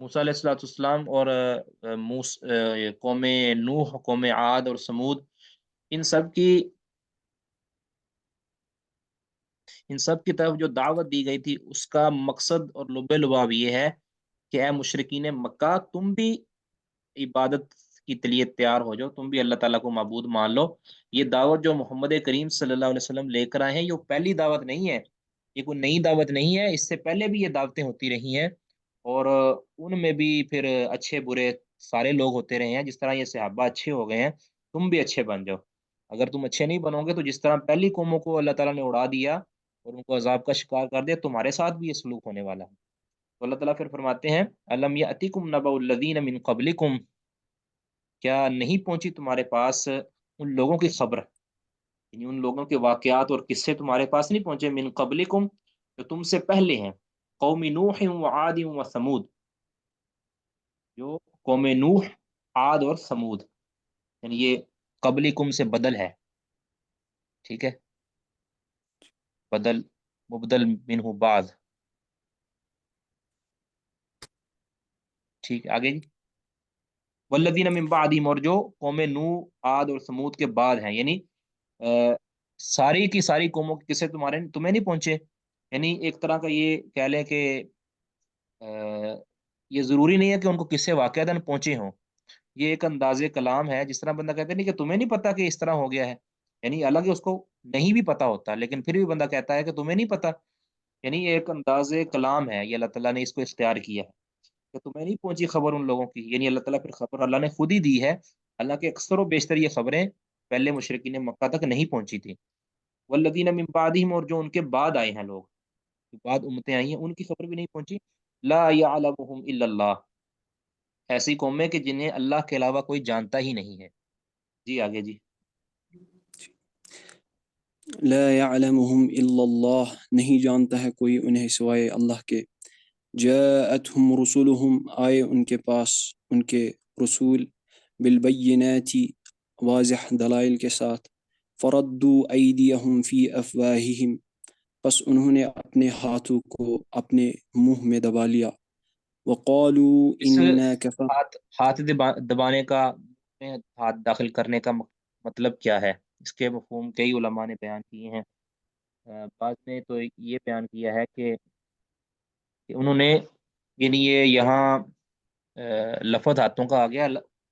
موسیٰ علیہ السلام اور قوم نوح، قوم عاد اور سمود، ان سب کی ان سب کی طرف جو دعوت دی گئی تھی اس کا مقصد اور لب لباب یہ ہے کہ اے مشرکین مکہ، تم بھی عبادت کی لیے تیار ہو جاؤ، تم بھی اللہ تعالیٰ کو معبود مان لو۔ یہ دعوت جو محمد کریم صلی اللہ علیہ وسلم لے کر آئے ہیں، یہ پہلی دعوت نہیں ہے، یہ کوئی نئی دعوت نہیں ہے، اس سے پہلے بھی یہ دعوتیں ہوتی رہی ہیں، اور ان میں بھی پھر اچھے برے سارے لوگ ہوتے رہے ہیں۔ جس طرح یہ صحابہ اچھے ہو گئے ہیں، تم بھی اچھے بن جاؤ۔ اگر تم اچھے نہیں بنو گے تو جس طرح پہلی قوموں کو اللہ تعالیٰ نے اڑا دیا اور ان کو عذاب کا شکار کر دیا، تمہارے ساتھ بھی یہ سلوک ہونے والا ہے۔ تو اللہ تعالیٰ پھر فرماتے ہیں الم یاتکم نبأ الذین من قبلکم، کیا نہیں پہنچی تمہارے پاس ان لوگوں کی خبر، یعنی ان لوگوں کے واقعات اور قصے تمہارے پاس نہیں پہنچے، من قبلکم جو تم سے پہلے ہیں، قوم نوح و عاد و ثمود، جو قوم نوح، عاد اور ثمود، یعنی یہ قبلکم سے بدل ہے، ٹھیک ہے، بدل مبدل منہ بعض، ٹھیک ہے آگے جی، والذین من بعدہم، اور جو قوم نوح، عاد اور ثمود کے بعد ہیں، یعنی ساری کی ساری قوموں کے قصے تمہیں نہیں پہنچے، یعنی ایک طرح کا یہ کہہ لیں کہ یہ ضروری نہیں ہے کہ ان کو قصے واقعتاً پہنچے ہوں، یہ ایک انداز کلام ہے، جس طرح بندہ کہتا ہے نہیں کہ تمہیں نہیں پتا کہ اس طرح ہو گیا ہے، یعنی الگ اس کو نہیں بھی پتا ہوتا، لیکن پھر بھی بندہ کہتا ہے کہ تمہیں نہیں پتا، یعنی یہ ایک انداز کلام ہے، یہ اللہ تعالیٰ نے اس کو اختیار کیا ہے کہ تمہیں نہیں پہنچی خبر ان لوگوں کی، یعنی اللہ تعالیٰ پھر خبر اللہ نے خود ہی دی ہے، اللہ کے اکثر و بیشتر یہ خبریں پہلے مشرکین مکہ تک نہیں پہنچی تھی، والذین من بعدہم، اور جو ان کے بعد آئے ہیں لوگ، جو بعد امتیں آئی ہیں، ان کی خبر بھی نہیں پہنچی، لا یعلمہم الا اللہ، ایسی قومیں کہ جنہیں اللہ کے علاوہ کوئی جانتا ہی نہیں ہے۔ جی آگے جی، لا يعلمهم الا اللہ، نہیں جانتا ہے کوئی انہیں سوائے اللہ کے، جاءتهم رسلهم، آئے ان کے پاس ان کے رسول، بالبینات، واضح دلائل کے ساتھ، فردوا ایدیہم فی افواہہم، پس انہوں نے اپنے ہاتھوں کو اپنے منہ میں دبا لیا، وقالوا اس انا کفر، ہاتھ دبانے کا، میں ہاتھ داخل کرنے کا مطلب کیا ہے؟ اس کے مفہوم کئی علماء نے بیان کیے ہیں، بعض نے تو یہ بیان کیا ہے کہ انہوں نے، یعنی یہ یہاں لفظ ہاتھوں کا آ گیا،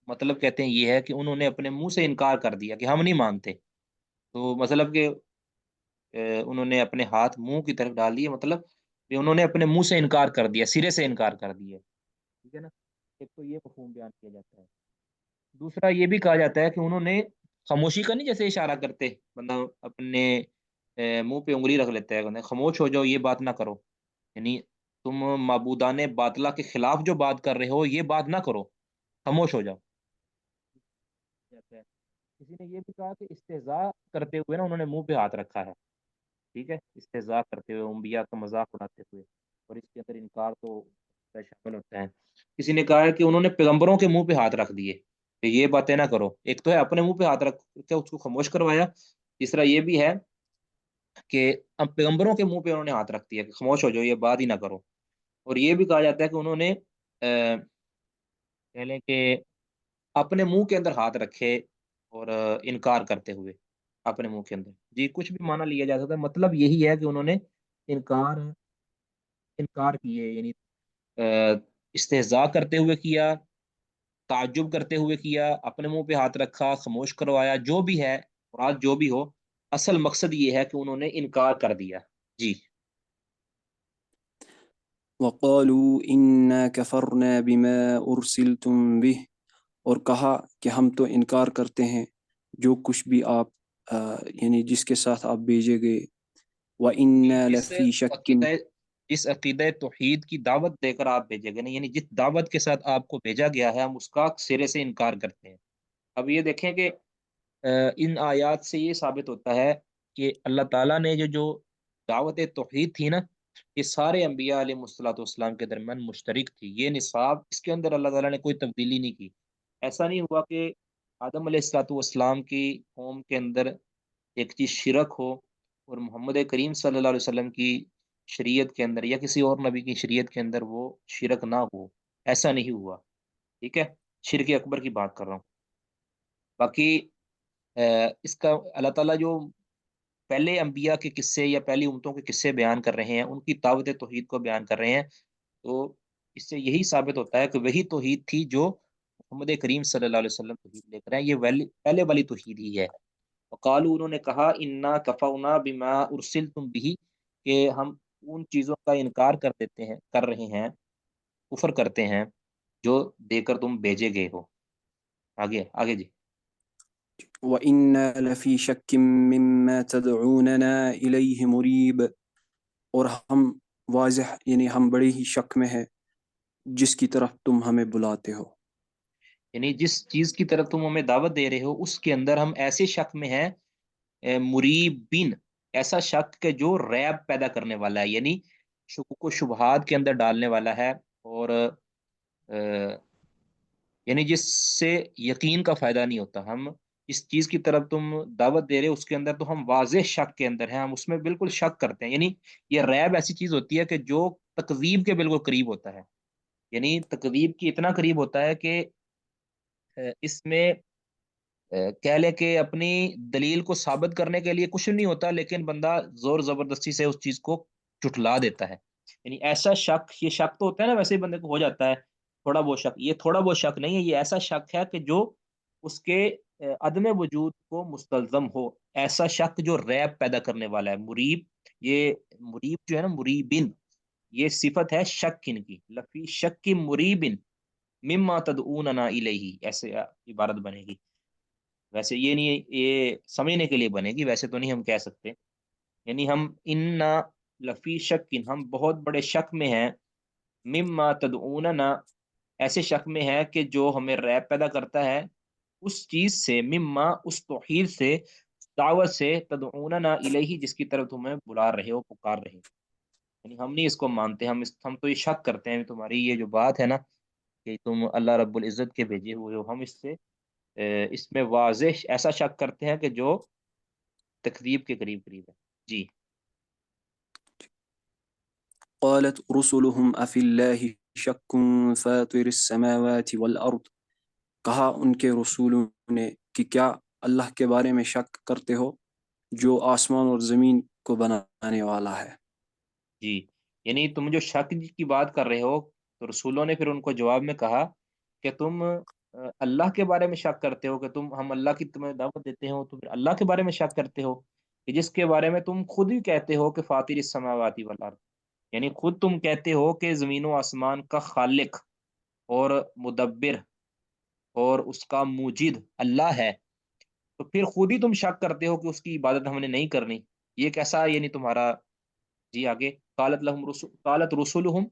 مطلب کہتے ہیں یہ ہے کہ انہوں نے اپنے منہ سے انکار کر دیا کہ ہم نہیں مانتے، تو مطلب کہ انہوں نے اپنے ہاتھ منہ کی طرف ڈال دیے، مطلب کہ انہوں نے اپنے منہ سے انکار کر دیا، سرے سے انکار کر دیا، ٹھیک ہے نا، ایک تو یہ مفہوم بیان کیا جاتا ہے، دوسرا یہ بھی کہا جاتا ہے کہ انہوں نے خاموشی کا نہیں، جیسے اشارہ کرتے بندہ اپنے منہ پہ انگلی رکھ لیتا ہے، کہتے ہیں خاموش ہو جاؤ، یہ بات نہ کرو، یعنی تم معبودان باطلہ کے خلاف جو بات کر رہے ہو یہ بات نہ کرو، خاموش ہو جاؤ جاتا ہے۔ کسی نے یہ بھی کہا کہ استہزاء کرتے ہوئے نا انہوں نے منہ پہ ہاتھ رکھا ہے، ٹھیک ہے، استہزاء کرتے ہوئے، انبیاء کا مذاق اڑاتے ہوئے، اور اس کے اندر انکار تو شامل ہوتا ہے۔ کسی نے کہا ہے کہ انہوں نے پیغمبروں کے منہ پہ ہاتھ رکھ دیے کہ یہ باتیں نہ کرو، ایک تو ہے اپنے منہ پہ ہاتھ رکھ کے اس کو خاموش کروایا، تیسرا یہ بھی ہے کہ اب پیغمبروں کے منہ پہ انہوں نے ہاتھ رکھ دیا کہ خاموش ہو جاؤ، یہ بات ہی نہ کرو، اور یہ بھی کہا جاتا ہے کہ انہوں نے کہہ لیں کہ اپنے منہ کے اندر ہاتھ رکھے اور انکار کرتے ہوئے اپنے منہ کے اندر، جی کچھ بھی معنی لیا جا سکتا ہے، مطلب یہی ہے کہ انہوں نے انکار انکار کیے، یعنی استہزاء کرتے ہوئے کیا، تعجب کرتے ہوئے کیا، اپنے منہ پہ ہاتھ رکھا، خاموش کروایا، جو بھی ہے، مراد جو بھی ہو، اصل مقصد یہ ہے کہ انہوں نے انکار کر دیا، جی۔ وقالوا انا کفرنا بما ارسلتم به، اور کہا کہ ہم تو انکار کرتے ہیں جو کچھ بھی آپ یعنی جس کے ساتھ آپ بھیجے گئے، جی، وَإِنَّا لَفِي شَكٍّ، جس عقیدہ توحید کی دعوت دے کر آپ بھیجے گئے نا، یعنی جس دعوت کے ساتھ آپ کو بھیجا گیا ہے، ہم اس کا سرے سے انکار کرتے ہیں۔ اب یہ دیکھیں کہ ان آیات سے یہ ثابت ہوتا ہے کہ اللہ تعالیٰ نے جو دعوت توحید تھی نا، یہ سارے انبیاء علیہ الصلوۃ والسلام کے درمیان مشترک تھی، یہ نصاب، اس کے اندر اللہ تعالیٰ نے کوئی تبدیلی نہیں کی، ایسا نہیں ہوا کہ آدم علیہ الصلوۃ والسلام کی قوم کے اندر ایک چیز شرک ہو اور محمد کریم صلی اللہ علیہ وسلم کی شریعت کے اندر یا کسی اور نبی کی شریعت کے اندر وہ شرک نہ ہو، ایسا نہیں ہوا، ٹھیک ہے، شرک اکبر کی بات کر رہا ہوں۔ باقی اس کا اللہ تعالیٰ جو پہلے انبیاء کے قصے یا پہلی امتوں کے قصے بیان کر رہے ہیں، ان کی دعوت توحید کو بیان کر رہے ہیں، تو اس سے یہی ثابت ہوتا ہے کہ وہی توحید تھی جو محمد کریم صلی اللہ علیہ وسلم توحید لے کر آئے، یہ پہلے والی توحید ہی ہے۔ وقالو، انہوں نے کہا، انا کفونا بما ارسلتم بھی، کہ ہم ان چیزوں کا انکار کر رہے ہیں، کفر کرتے ہیں جو دے کر تم بھیجے گئے ہو۔ آگے آگے جی۔ وَإِنَّا لَفِي شَكٍّ مِّمَّا تَدْعُونَنَا إِلَيْهِ مُرِيبٍ، اور ہم واضح یعنی ہم بڑے ہی شک میں ہیں جس کی طرف تم ہمیں بلاتے ہو۔ یعنی جس چیز کی طرف تم ہمیں دعوت دے رہے ہو اس کے اندر ہم ایسے شک میں ہیں، مریبین، ایسا شک کہ جو ریب پیدا کرنے والا ہے، یعنی شکوک و شبہات کے اندر ڈالنے والا ہے، اور یعنی جس سے یقین کا فائدہ نہیں ہوتا۔ ہم اس چیز کی طرف تم دعوت دے رہے ہو اس کے اندر تو ہم واضح شک کے اندر ہیں، ہم اس میں بالکل شک کرتے ہیں۔ یعنی یہ ریب ایسی چیز ہوتی ہے کہ جو تکذیب کے بالکل قریب ہوتا ہے، یعنی تکذیب کی اتنا قریب ہوتا ہے کہ اس میں کہہ لے کہ اپنی دلیل کو ثابت کرنے کے لیے کچھ نہیں ہوتا، لیکن بندہ زور زبردستی سے اس چیز کو جھٹلا دیتا ہے۔ یعنی ایسا شک، یہ شک تو ہوتا ہے نا، ویسے ہی بندے کو ہو جاتا ہے تھوڑا بہت شک، یہ تھوڑا بہت شک نہیں ہے، یہ ایسا شک ہے کہ جو اس کے عدم وجود کو مستلزم ہو، ایسا شک جو ریب پیدا کرنے والا ہے۔ مریب، یہ مریب جو ہے نا، مریبن، یہ صفت ہے شک ان کی، لفی شک کی مریبن مما تدعوننا الیہ، ایسے عبارت بنے گی۔ ویسے یہ نہیں، یہ سمجھنے کے لیے بنے گی، ویسے تو نہیں ہم کہہ سکتے۔ یعنی ہم انا لفی شک، ہم بہت بڑے شک میں ہیں، مما تدعوننا، ایسے شک میں ہے کہ جو ہمیں ریب پیدا کرتا ہے اس چیز سے، مما، اس توحید سے، دعوت سے، تدعوننا الیہ، جس کی طرف تمہیں بلا رہے ہو، پکار رہے ہو۔ یعنی ہم نہیں اس کو مانتے، ہم تو یہ شک کرتے ہیں، تمہاری یہ جو بات ہے نا کہ تم اللہ رب العزت کے بھیجے ہوئے ہو، ہم اس سے اس میں واضح ایسا شک کرتے ہیں کہ جو تکذیب کے قریب قریب ہے۔ جی۔ قالت رسلهم افی اللہ شک فاطر السماوات والارض، کہا ان کے رسولوں نے کہ کیا اللہ کے بارے میں شک کرتے ہو جو آسمان اور زمین کو بنانے والا ہے۔ جی، یعنی تم جو شک کی بات کر رہے ہو، تو رسولوں نے پھر ان کو جواب میں کہا کہ تم اللہ کے بارے میں شک کرتے ہو، کہ ہم اللہ کی تمہیں دعوت دیتے ہو تو پھر اللہ کے بارے میں شک کرتے ہو، کہ جس کے بارے میں تم خود ہی کہتے ہو کہ فاطر السماوات والارض، یعنی خود تم کہتے ہو کہ زمین و آسمان کا خالق اور مدبر اور اس کا موجد اللہ ہے، تو پھر خود ہی تم شک کرتے ہو کہ اس کی عبادت ہم نے نہیں کرنی، یہ کیسا یعنی تمہارا؟ جی آگے۔ قالت رسولہم،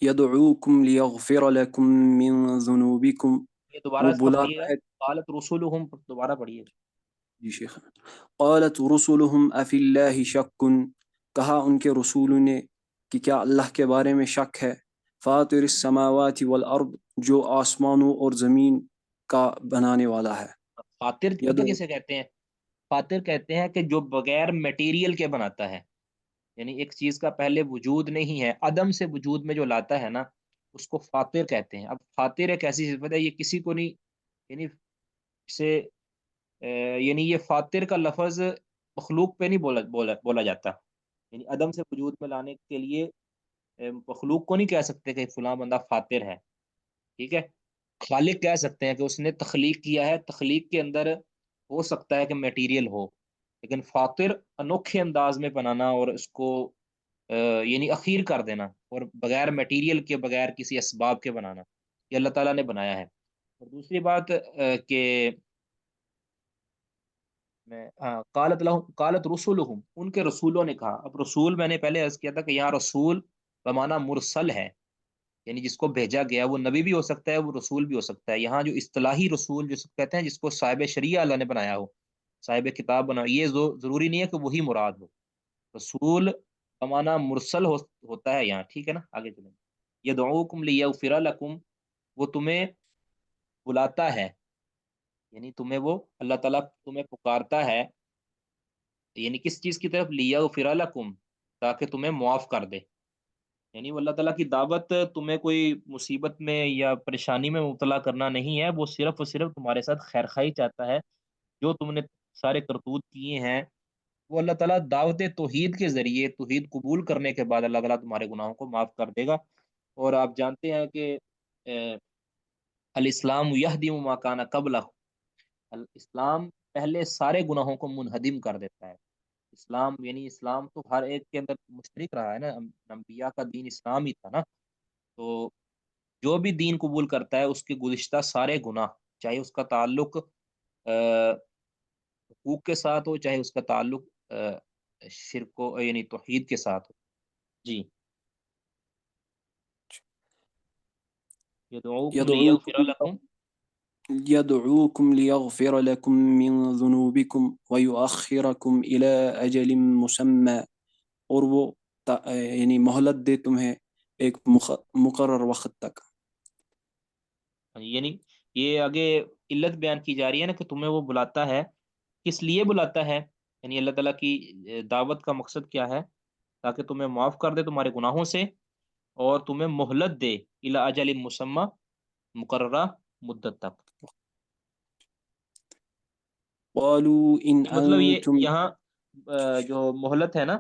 یدعوکم لیغفر لکم من ذنوبکم، یہ دوبارہ وہ اس کا پڑھیے گا، بلاتا ہے۔ قالت رسولہم، دوبارہ پڑھیے گا۔ جی شیخ، قالت رسلهم افی اللہ شک، کہا ان کے رسولوں نے کہ کیا اللہ کے بارے میں شک ہے، فاطر السماوات والارض، جو آسمانوں اور زمین کا بنانے والا ہے۔ فاتر پتہ یدعو، کسے کہتے ہیں؟ فاتر کہتے ہیں کہ جو بغیر میٹیریل کے بناتا ہے، یعنی ایک چیز کا پہلے وجود نہیں ہے، عدم سے وجود میں جو لاتا ہے نا، اس کو فاتر کہتے ہیں۔ اب فاتر ایک ایسی صفت ہے، یہ کسی کو نہیں، یعنی سے یعنی یہ فاتر کا لفظ مخلوق پہ نہیں بولا جاتا، یعنی عدم سے وجود میں لانے کے لیے مخلوق کو نہیں کہہ سکتے کہ فلاں بندہ فاتر ہے، ٹھیک ہے۔ خالق کہہ سکتے ہیں کہ اس نے تخلیق کیا ہے، تخلیق کے اندر ہو سکتا ہے کہ میٹیریل ہو، لیکن فاتر انوکھے انداز میں بنانا اور اس کو یعنی اخیر کر دینا، اور بغیر میٹیریل کے، بغیر کسی اسباب کے بنانا، یہ اللہ تعالیٰ نے بنایا ہے۔ اور دوسری بات کہ قالت رسولہم، ان کے رسولوں نے کہا۔ اب رسول میں نے پہلے عرض کیا تھا کہ یہاں رسول بمعنی مرسل ہے، یعنی جس کو بھیجا گیا، وہ نبی بھی ہو سکتا ہے، وہ رسول بھی ہو سکتا ہے۔ یہاں جو اصطلاحی رسول جس کو کہتے ہیں، جس کو صاحب شریعہ اللہ نے بنایا ہو، صاحب کتاب بنا، یہ ضروری نہیں ہے کہ وہی مراد ہو۔ رسول بمعنی مرسل ہوتا ہے یہاں، ٹھیک ہے نا۔ آگے چلیں۔ یدعوکم لیغفر لکم، وہ تمہیں بلاتا ہے، یعنی تمہیں وہ اللہ تعالیٰ تمہیں پکارتا ہے، یعنی کس چیز کی طرف؟ لیغفر لکم، تاکہ تمہیں معاف کر دے، یعنی وہ اللہ تعالیٰ کی دعوت تمہیں کوئی مصیبت میں یا پریشانی میں مبتلا کرنا نہیں ہے، وہ صرف اور صرف تمہارے ساتھ خیر خواہی چاہتا ہے۔ جو تم نے سارے کرتوت کیے ہیں، وہ اللہ تعالیٰ دعوت توحید کے ذریعے توحید قبول کرنے کے بعد اللہ تعالیٰ تمہارے گناہوں کو معاف کر دے گا۔ اور آپ جانتے ہیں کہ الاسلام یہدم ما کان قبلہ، اسلام پہلے سارے گناہوں کو منہدم کر دیتا ہے۔ اسلام یعنی اسلام تو ہر ایک کے اندر مشترک رہا ہے نا، انبیاء کا دین اسلام ہی تھا نا۔ تو جو بھی دین قبول کرتا ہے اس کے گزشتہ سارے گناہ، چاہے اس کا تعلق حقوق کے ساتھ ہو، چاہے اس کا تعلق شرک و یعنی توحید کے ساتھ ہو۔ جی، یدعوکم لیغفر يدعوكم لکم، يدعوكم ليغفر لكم من ذنوبكم ويؤخركم إلى أجل مسمى، اور وہ یعنی مہلت دے تمہیں ایک مقرر وقت تک۔ یعنی یہ آگے علت بیان کی جا رہی ہے نا کہ تمہیں وہ بلاتا ہے، کس لیے بلاتا ہے؟ یعنی اللہ تعالیٰ کی دعوت کا مقصد کیا ہے؟ تاکہ تمہیں معاف کر دے تمہارے گناہوں سے، اور تمہیں مہلت دے الی اجل مسمى، مقررہ مدت تک۔ قالوا إن یعنی مطلب یہ أنتم، یہاں جو مہلت ہے نا،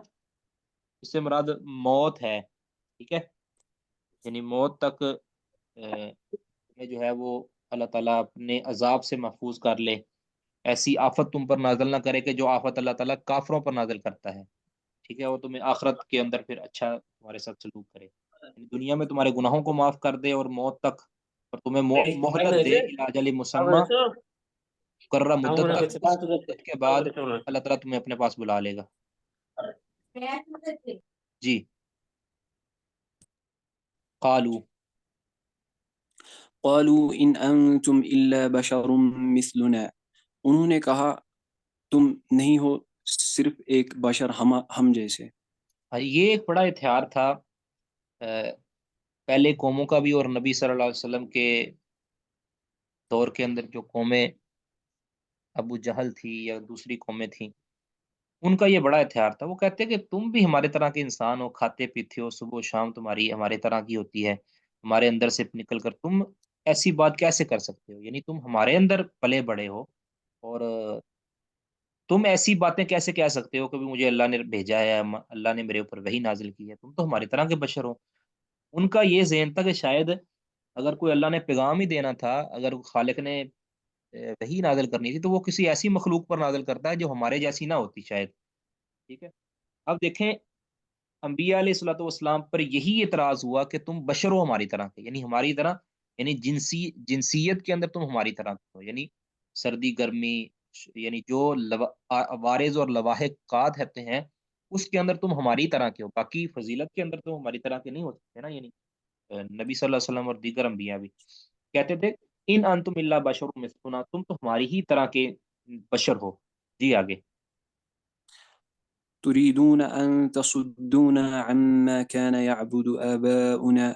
اس سے مراد موت ہے، ٹھیک ہے؟ یعنی موت تک تمہیں جو ہے وہ اللہ تعالیٰ اپنے عذاب سے محفوظ کر لے، ایسی آفت تم پر نازل نہ کرے کہ جو آفت اللہ تعالیٰ کافروں پر نازل کرتا ہے، ٹھیک ہے؟ وہ تمہیں آخرت کے اندر پھر اچھا تمہارے ساتھ سلوک کرے، یعنی دنیا میں تمہارے گناہوں کو معاف کر دے اور موت تک، اور تمہیں مہلت دے الی اجل مسمى، مقررہ مدت تک، اس مدت کے بعد اللہ تعالیٰ تمہیں اپنے پاس بلا لے گا۔ جی، قالو، قالوا إن أنتم إلا بشر مثلنا، انہوں نے کہا تم نہیں ہو صرف ایک بشر ہم جیسے۔ یہ ایک بڑا ہتھیار تھا پہلے قوموں کا بھی، اور نبی صلی اللہ علیہ وسلم کے دور کے اندر جو قومیں ابو جہل تھی یا دوسری قومیں تھیں، ان کا یہ بڑا ہتھیار تھا۔ وہ کہتے کہ تم بھی ہمارے طرح کے انسان ہو، کھاتے پیتے ہو، صبح و شام تمہاری ہمارے طرح کی ہوتی ہے، ہمارے اندر سے نکل کر تم ایسی بات کیسے کر سکتے ہو؟ یعنی تم ہمارے اندر پلے بڑے ہو، اور تم ایسی باتیں کیسے کہہ سکتے ہو کہ بھی مجھے اللہ نے بھیجا ہے، اللہ نے میرے اوپر وحی نازل کی ہے؟ تم تو ہماری طرح کے بشر ہو۔ ان کا یہ ذہن تھا کہ شاید اگر کوئی اللہ نے پیغام ہی دینا تھا، اگر خالق نے وحی نازل کرنی تھی، تو وہ کسی ایسی مخلوق پر نازل کرتا ہے جو ہمارے جیسی نہ ہوتی شاید، ٹھیک ہے؟ اب دیکھیں، انبیاء علیہ الصلوۃ والسلام پر یہی اعتراض ہوا کہ تم بشر ہو ہماری طرح کے، یعنی ہماری طرح، یعنی جنسیت کے اندر تم ہماری طرح کے ہو، یعنی سردی گرمی، یعنی جو عوارض اور لواحقات ہوتے ہیں اس کے اندر تم ہماری طرح کے ہو، باقی فضیلت کے اندر تم ہماری طرح کے نہیں ہو سکتے نا۔ یعنی نبی صلی اللہ علیہ وسلم اور دیگر انبیاء بھی کہتے تھے ان انتم الا بشر مثلنا، تم تو ہماری ہی طرح کے بشر ہو۔ جی، آگے، تريدون أن تصدونا عما كان يعبد آباؤنا،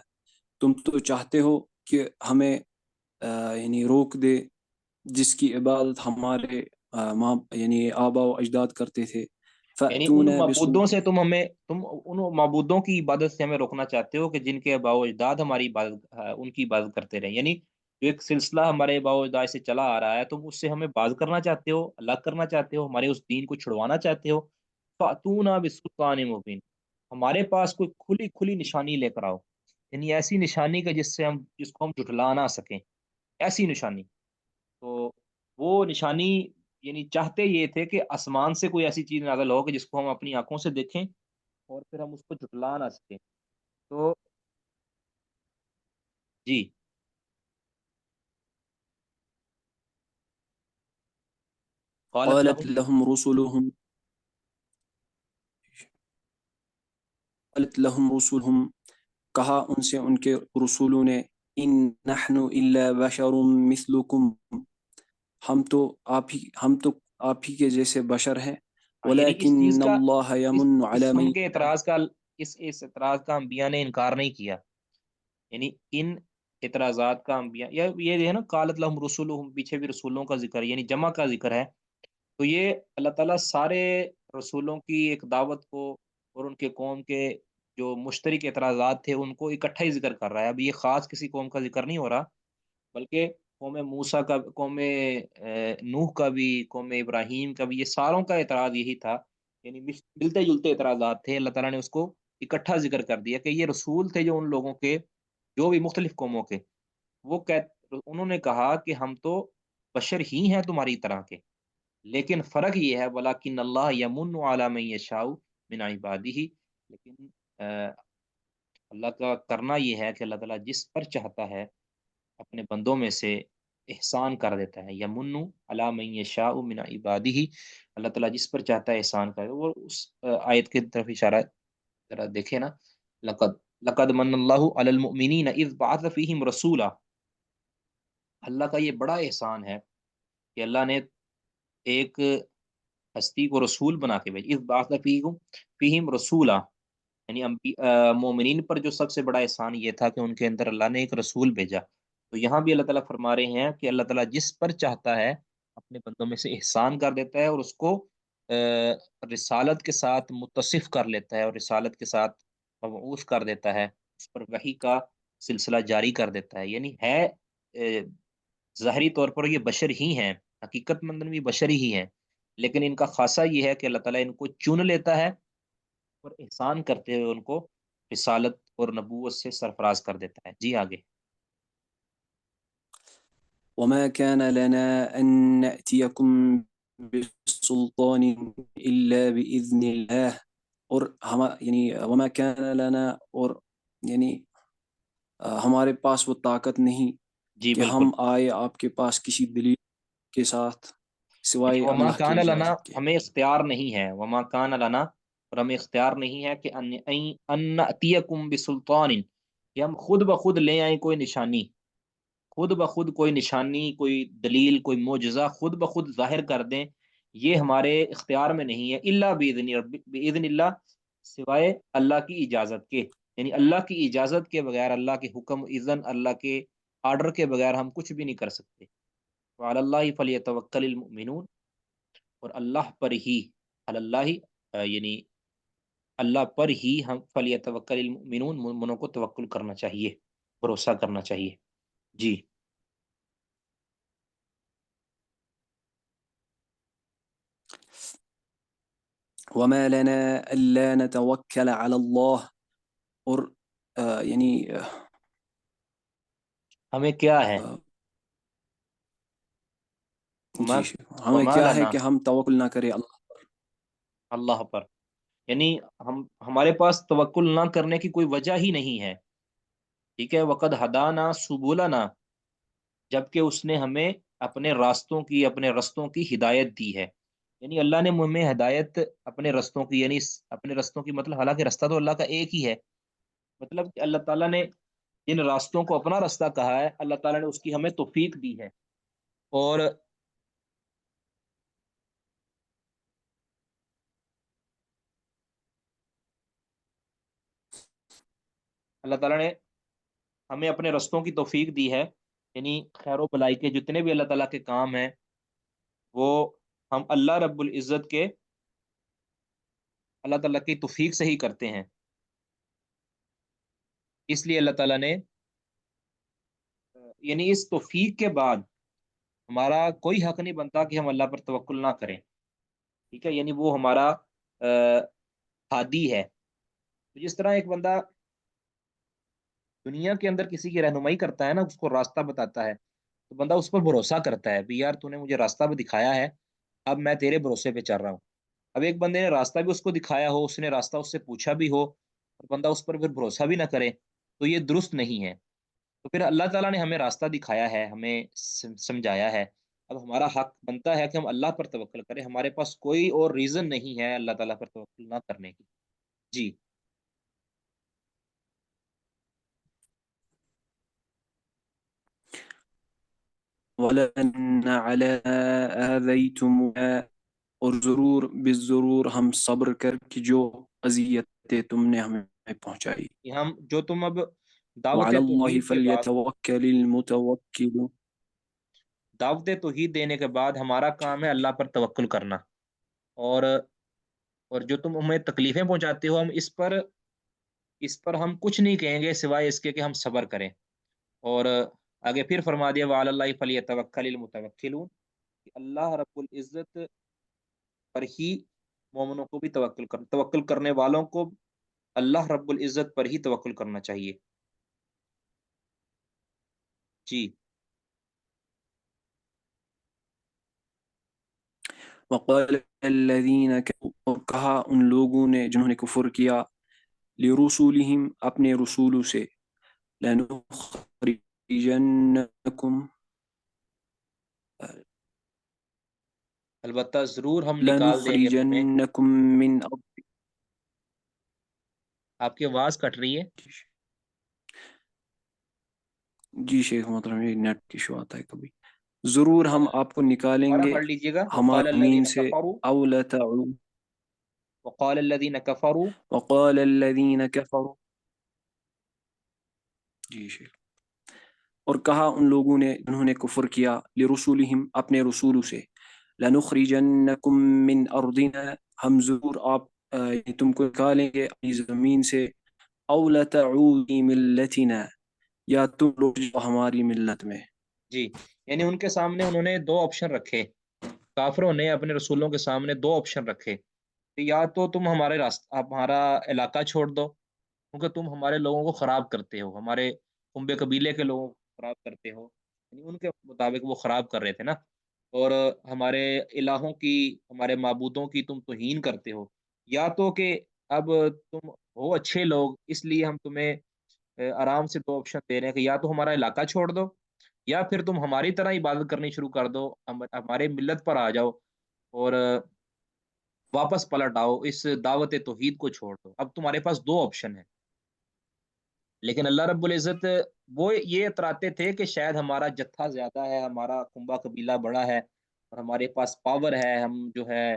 تم تو چاہتے ہو کہ ہمیں یعنی روک دے جس کی عبادت ہمارے ماں یعنی آبا و اجداد کرتے تھے۔ یعنی ان فأتونا معبودوں سے بسلطان، تم ان معبودوں کی عبادت سے ہمیں روکنا چاہتے ہو کہ جن کے آباء و اجداد ہماری عبادت ان کی عبادت کرتے رہے، یعنی جو ایک سلسلہ ہمارے آباء و اجداد سے چلا آ رہا ہے، تم اس سے ہمیں باز کرنا چاہتے ہو، الگ کرنا چاہتے ہو، ہمارے اس دین کو چھڑوانا چاہتے ہو۔ فاتونا بسلطان مبین، ہمارے پاس کوئی کھلی کھلی نشانی لے کر آؤ، یعنی ایسی نشانی کہ جس کو ہم جھٹلا نہ سکیں، ایسی نشانی۔ تو وہ نشانی یعنی چاہتے یہ تھے کہ آسمان سے کوئی ایسی چیز نازل ہو کہ جس کو ہم اپنی آنکھوں سے دیکھیں اور پھر ہم اس کو جھٹلا نہ سکیں۔ تو جی، قالت قالت لهم، لهم رسلهم قالت لهم رسلهم، کہا ان سے ان کے رسولوں نے، ان نحن الا بشر مثلکم، ہم تو آپ ہی کے جیسے بشر ہیں، ہاں، یعنی اس چیز ولكن کا، اللہ اس یمن علی من قسم کے اعتراض کا، اس اعتراض کا انبیاء نے انکار نہیں کیا، یعنی ان اعتراضات کا انبیاء، یا یہ ہے نا قالت لهم رسولهم، پیچھے بھی رسولوں کا ذکر ہے، یعنی جمع کا ذکر ہے، تو یہ اللہ تعالیٰ سارے رسولوں کی ایک دعوت کو اور ان کے قوم کے جو مشترک اعتراضات تھے ان کو اکٹھا ہی ذکر کر رہا ہے. اب یہ خاص کسی قوم کا ذکر نہیں ہو رہا، بلکہ قوم موسیٰ کا، قوم نوح کا بھی، قوم ابراہیم کا بھی، یہ ساروں کا اعتراض یہی تھا. یعنی ملتے جلتے اعتراضات تھے، اللہ تعالیٰ نے اس کو اکٹھا ذکر کر دیا کہ یہ رسول تھے جو ان لوگوں کے، جو بھی مختلف قوموں کے، انہوں نے کہا کہ ہم تو بشر ہی ہیں تمہاری طرح کے، لیکن فرق یہ ہے ولاکن اللہ یمن علی من یشاء من عبادہ، لیکن اللہ کا کرنا یہ ہے کہ اللہ تعالیٰ جس پر چاہتا ہے اپنے بندوں میں سے احسان کر دیتا ہے. یمن علی من یشاء من عبادہ، اللہ تعالیٰ جس پر چاہتا ہے احسان کرے. وہ اس آیت کی طرف اشارہ ذرا دیکھیں نا. لقد من اللہ علی المؤمنین اذ بعث فیہم رسولا، اللہ کا یہ بڑا احسان ہے کہ اللہ نے ایک ہستی کو رسول بنا کے بھیجا. اذ بعث فیہم رسولا، یعنی مومنین پر جو سب سے بڑا احسان یہ تھا کہ ان کے اندر اللہ نے ایک رسول بھیجا. تو یہاں بھی اللہ تعالیٰ فرما رہے ہیں کہ اللہ تعالیٰ جس پر چاہتا ہے اپنے بندوں میں سے احسان کر دیتا ہے، اور اس کو رسالت کے ساتھ متصف کر لیتا ہے، اور رسالت کے ساتھ مبعوث کر دیتا ہے، اس پر وحی کا سلسلہ جاری کر دیتا ہے. یعنی ہے ظاہری طور پر یہ بشر ہی ہیں، حقیقت مند بھی بشر ہی ہیں، لیکن ان کا خاصہ یہ ہے کہ اللہ تعالیٰ ان کو چن لیتا ہے اور احسان کرتے ہوئے ان کو رسالت اور نبوت سے سرفراز کر دیتا ہے. جی آگے. وما كان لنا أن نأتيكم بسلطان إلا بإذن الله، اور ہم یعنی وما كان لنا، اور یعنی ہمارے پاس وہ طاقت نہیں جی کہ بالکل. ہم آئے آپ کے پاس کسی دلیل کے ساتھ یعنی سوائے وما اللہ کی کان لنا، اجازت کے. ہمیں اختیار نہیں ہے. وما کان لنا، اور ہمیں اختیار نہیں ہے کہ ان نأتیکم بسلطان، کہ ہم خود بخود لے آئیں کوئی نشانی، خود بخود کوئی نشانی، کوئی دلیل، کوئی معجزہ خود بخود ظاہر کر دیں. یہ ہمارے اختیار میں نہیں ہے. الا باذن اللہ، سوائے اللہ کی اجازت کے. یعنی اللہ کی اجازت کے بغیر، اللہ کے حکم اذن، اللہ کے آرڈر کے بغیر ہم کچھ بھی نہیں کر سکتے. وعلی اللہ فلیتوکل المؤمنون، اور اللہ پر ہی، اللہ یعنی اللہ پر ہی ہم فلیتوکل المؤمنون، مومنوں کو توکل کرنا چاہیے، بھروسہ کرنا چاہیے. جی. وما لنا ألا نتوكل على الله، اور یعنی ہمیں کیا ہے، وما جی ہمیں وما کیا ہے لنا، کہ ہم توکل نہ کریں اللہ. اللہ پر، یعنی ہمارے پاس توکل نہ کرنے کی کوئی وجہ ہی نہیں ہے. ٹھیک ہے. وقد ہدانا سبلنا، جبکہ اس نے ہمیں اپنے رستوں کی ہدایت دی ہے. یعنی اللہ نے ہمیں ہدایت اپنے رستوں کی، یعنی اپنے رستوں کی مطلب، حالانکہ رستہ تو اللہ کا ایک ہی ہے، مطلب کہ اللہ تعالیٰ نے جن راستوں کو اپنا رستہ کہا ہے، اللہ تعالیٰ نے اس کی ہمیں توفیق دی ہے. اور اللہ تعالیٰ نے ہمیں اپنے رستوں کی توفیق دی ہے. یعنی خیر و بلائی کے جتنے بھی اللہ تعالیٰ کے کام ہیں، وہ ہم اللہ رب العزت کے، اللہ تعالیٰ کی توفیق سے ہی کرتے ہیں. اس لیے اللہ تعالیٰ نے یعنی اس توفیق کے بعد ہمارا کوئی حق نہیں بنتا کہ ہم اللہ پر توکل نہ کریں. ٹھیک ہے. یعنی وہ ہمارا ہادی ہے. جس طرح ایک بندہ دنیا کے اندر کسی کی رہنمائی کرتا ہے نا، اس کو راستہ بتاتا ہے، تو بندہ اس پر بھروسہ کرتا ہے بھی یار تو نے مجھے راستہ بھی دکھایا ہے، اب میں تیرے بھروسے پہ چل رہا ہوں. اب ایک بندے نے راستہ بھی اس کو دکھایا ہو، اس نے راستہ اس سے پوچھا بھی ہو، اور بندہ اس پر پھر بھروسہ بھی نہ کرے، تو یہ درست نہیں ہے. تو پھر اللہ تعالیٰ نے ہمیں راستہ دکھایا ہے، ہمیں سمجھایا ہے، اب ہمارا حق بنتا ہے کہ ہم اللہ پر توکل کریں. ہمارے پاس کوئی اور ریزن نہیں ہے اللہ تعالیٰ پر توکل نہ کرنے کی. جی. وَلَنَّ عَلَىٰ آذَيْتُمُونَا، اور ضرور بالضرور ہم صبر کر کے جو اذیتیں تم نے ہمیں پہنچائی. کہ ہم جو تم اب دعوت وَعَلَى اللَّهِ توحید کے بعد، فَلْيَتَوَكَّلِ الْمُتَوَكِّلُونَ، دعوت توحید دینے کے بعد ہمارا کام ہے اللہ پر توکل کرنا. اور جو تم ہمیں تکلیفیں پہنچاتے ہو، ہم اس پر اس پر ہم کچھ نہیں کہیں گے سوائے اس کے کہ ہم صبر کریں. اور آگے پھر فرما دیا وعلی اللہ فلیتوکل المتوکلون، کہ اللہ رب العزت پر ہی مومنوں کو بھی توکل کرنے والوں کو اللہ رب العزت پر ہی توکل کرنا چاہیے. جی. وقال الذین اور کہا ان لوگوں نے جنہوں نے کفر کیا لرسولہم اپنے رسولوں سے لنخرجنکم البتہ ضرور ہم نکال دیں گے تمہیں. لنخرجنکم من آپ کی آواز کٹ رہی ہے. جی شیخ محترم یہ نیٹ ایشو آتا ہے کبھی. ضرور ہم آپ کو نکالیں دوبارہ گے پڑھ لیجیے گا. ہماری زمین سے او لتعود وقال الذین کفروا وقال الذین کفروا. جی شیخ. اور کہا ان لوگوں نے جنہوں نے کفر کیا لرسولہم اپنے رسولوں سے لنخرجنکم من ارضنا ہم ضرور آپ تم کو نکالیں گے اپنی زمین سے او لتعودی ملتنا یا تم لوٹ جاؤ ہماری ملت میں. جی. یعنی ان کے سامنے انہوں نے دو آپشن رکھے، کافروں نے اپنے رسولوں کے سامنے دو آپشن رکھے کہ یا تو تم ہمارے ہمارا علاقہ چھوڑ دو کیونکہ تم ہمارے لوگوں کو خراب کرتے ہو، ہمارے کنبے قبیلے کے لوگوں کو خراب کرتے ہو، یعنی ان کے مطابق وہ خراب کر رہے تھے نا، اور ہمارے الہوں کی، ہمارے معبودوں کی تم توہین کرتے ہو، یا تو کہ اب تم ہو اچھے لوگ اس لیے ہم تمہیں آرام سے دو آپشن دے رہے ہیں کہ یا تو ہمارا علاقہ چھوڑ دو یا پھر تم ہماری طرح عبادت کرنی شروع کر دو، ہمارے ملت پر آ جاؤ اور واپس پلٹ آؤ، اس دعوت توحید کو چھوڑ دو. اب تمہارے پاس دو آپشن ہیں. لیکن اللہ رب العزت وہ یہ اتراتے تھے کہ شاید ہمارا جتھا زیادہ ہے، ہمارا کنبہ قبیلہ بڑا ہے اور ہمارے پاس پاور ہے، ہم جو ہے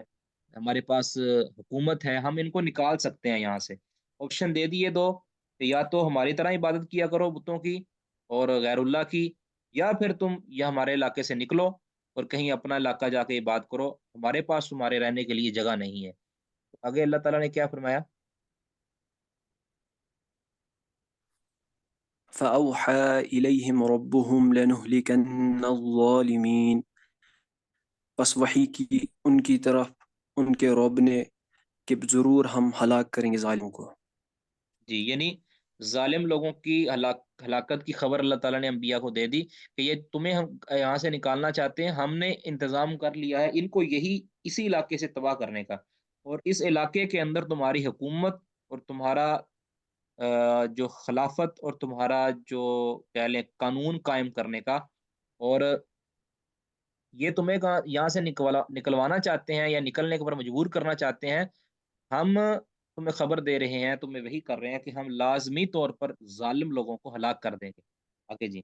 ہمارے پاس حکومت ہے، ہم ان کو نکال سکتے ہیں یہاں سے. آپشن دے دیے دو کہ یا تو ہماری طرح عبادت کیا کرو بتوں کی اور غیر اللہ کی، یا پھر تم یا ہمارے علاقے سے نکلو اور کہیں اپنا علاقہ جا کے عبادت کرو، ہمارے پاس تمہارے رہنے کے لیے جگہ نہیں ہے. آگے اللہ تعالیٰ نے کیا فرمایا؟ فأوحى إليهم ربهم لنهلكن الظالمين. پس وحی کی ان کی طرف ان کے رب نے کہ ضرور ہم ہلاک کریں گے ظالموں کو. جی. یعنی ظالم لوگوں کی ہلاکت کی خبر اللہ تعالیٰ نے انبیاء کو دے دی کہ یہ تمہیں ہم یہاں سے نکالنا چاہتے ہیں، ہم نے انتظام کر لیا ہے ان کو اسی علاقے سے تباہ کرنے کا، اور اس علاقے کے اندر تمہاری حکومت اور تمہارا جو خلافت اور تمہارا جو کہہ لیں قانون قائم کرنے کا، اور یہ تمہیں یہاں سے نکلوانا چاہتے ہیں یا نکلنے کے اوپر مجبور کرنا چاہتے ہیں. ہم تمہیں خبر دے رہے ہیں، تمہیں وہی کر رہے ہیں کہ ہم لازمی طور پر ظالم لوگوں کو ہلاک کر دیں گے. آگے جی.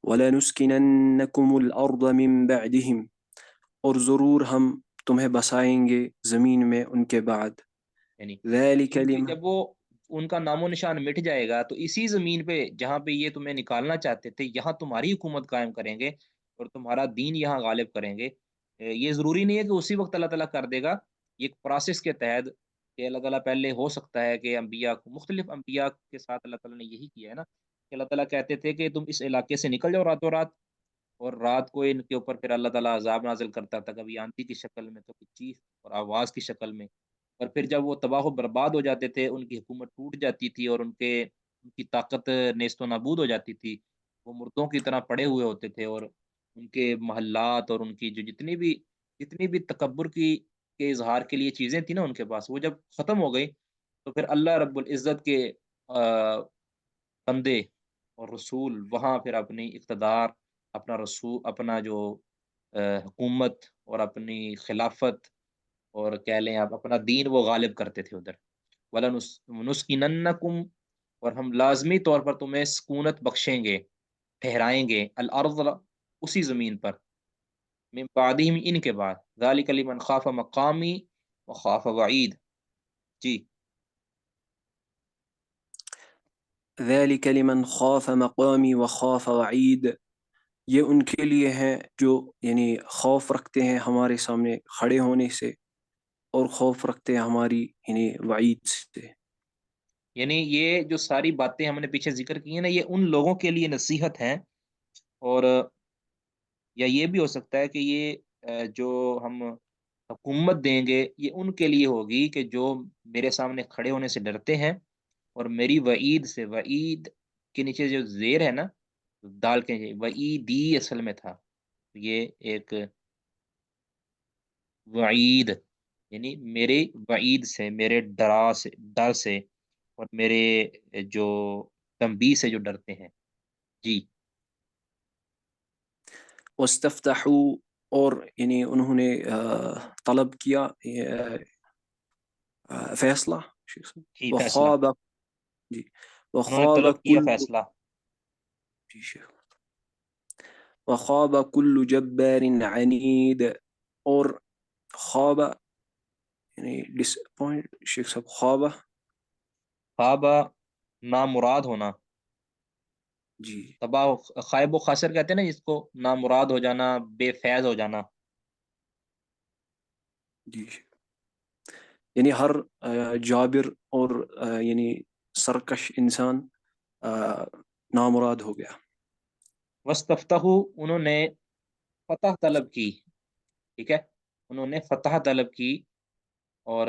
وَلَنُسْكِنَنَّكُمُ الْأَرْضَ مِنْ بَعْدِهِمْ اور ضرور ہم تمہیں بسائیں گے زمین میں ان کے بعد. یعنی ذَلِكَ ان کی لِمَنْ جب وہ ان کا نام و نشان مٹ جائے گا تو اسی زمین پہ جہاں پہ یہ تمہیں نکالنا چاہتے تھے یہاں تمہاری حکومت قائم کریں گے اور تمہارا دین یہاں غالب کریں گے. یہ ضروری نہیں ہے کہ اسی وقت اللہ تعالیٰ کر دے گا، یہ ایک پروسیس کے تحت کہ اللہ تعالیٰ پہلے ہو سکتا ہے کہ انبیاء کو، مختلف انبیاء کے ساتھ اللہ تعالیٰ نے یہی کیا ہے نا کہ اللہ تعالیٰ کہتے تھے کہ تم اس علاقے سے نکل جاؤ راتوں رات، اور رات کو ان کے اوپر پھر اللہ تعالیٰ عذاب نازل کرتا تھا، کبھی آندھی کی شکل میں، کبھی چیخ اور آواز کی شکل میں، اور پھر جب وہ تباہ و برباد ہو جاتے تھے، ان کی حکومت ٹوٹ جاتی تھی اور ان کی طاقت نیست و نابود ہو جاتی تھی، وہ مردوں کی طرح پڑے ہوئے ہوتے تھے، اور ان کے محلات اور ان کی جو جتنی بھی تکبر کے اظہار کے لیے چیزیں تھیں نا ان کے پاس، وہ جب ختم ہو گئی تو پھر اللہ رب العزت کے بندے اور رسول وہاں پھر اپنی اقتدار، اپنا رسول، اپنا جو حکومت اور اپنی خلافت اور کہہ لیں آپ اپنا دین وہ غالب کرتے تھے ادھر. وَلَنُسْكِنَنَّكُمْ اور ہم لازمی طور پر تمہیں سکونت بخشیں گے، ٹھہرائیں گے، الارض اسی زمین پر، من بعدہم ان کے بعد، ذالک لمن خاف مقامی وخاف وعید. جی. ذَلِكَ لِمَنْ خَافَ مَقَامِي وَخَافَ وَعِيدٍ یہ ان کے لیے ہیں جو یعنی خوف رکھتے ہیں ہمارے سامنے کھڑے ہونے سے اور خوف رکھتے ہیں ہماری یعنی وعید سے. یعنی یہ جو ساری باتیں ہم نے پیچھے ذکر کی ہیں نا، یہ ان لوگوں کے لیے نصیحت ہیں، اور یا یہ بھی ہو سکتا ہے کہ یہ جو ہم حکومت دیں گے یہ ان کے لیے ہوگی کہ جو میرے سامنے کھڑے ہونے سے ڈرتے ہیں، اور میری وعید سے، وعید کے نیچے جو زیر ہے نا، دال کے نیچے وعیدی اصل میں تھا، یہ ایک وعید، یعنی میرے وعید سے، میرے ڈر سے، اور میرے جو تنبیہ سے جو ڈرتے ہیں. جی. واستفتحوا، اور یعنی انہوں نے طلب کیا فیصلہ. جی فیصلہ. وخاب، جی، انہوں نے وخاب طلب کیا کل، فیصلہ. جی شیخ، وخاب کل جبار عنید، اور خواب یعنی ڈس پوائنٹ شیخ صاحب، خواب، خواب نامراد ہونا، جی تباہ خائب و خاسر کہتے ہیں نا جس کو، نامراد ہو جانا، بے فیض ہو جانا. جی، یعنی ہر جابر اور یعنی سرکش انسان نامراد ہو گیا. وستفتحو، انہوں نے فتح طلب کی. ٹھیک ہے، انہوں نے فتح طلب کی، اور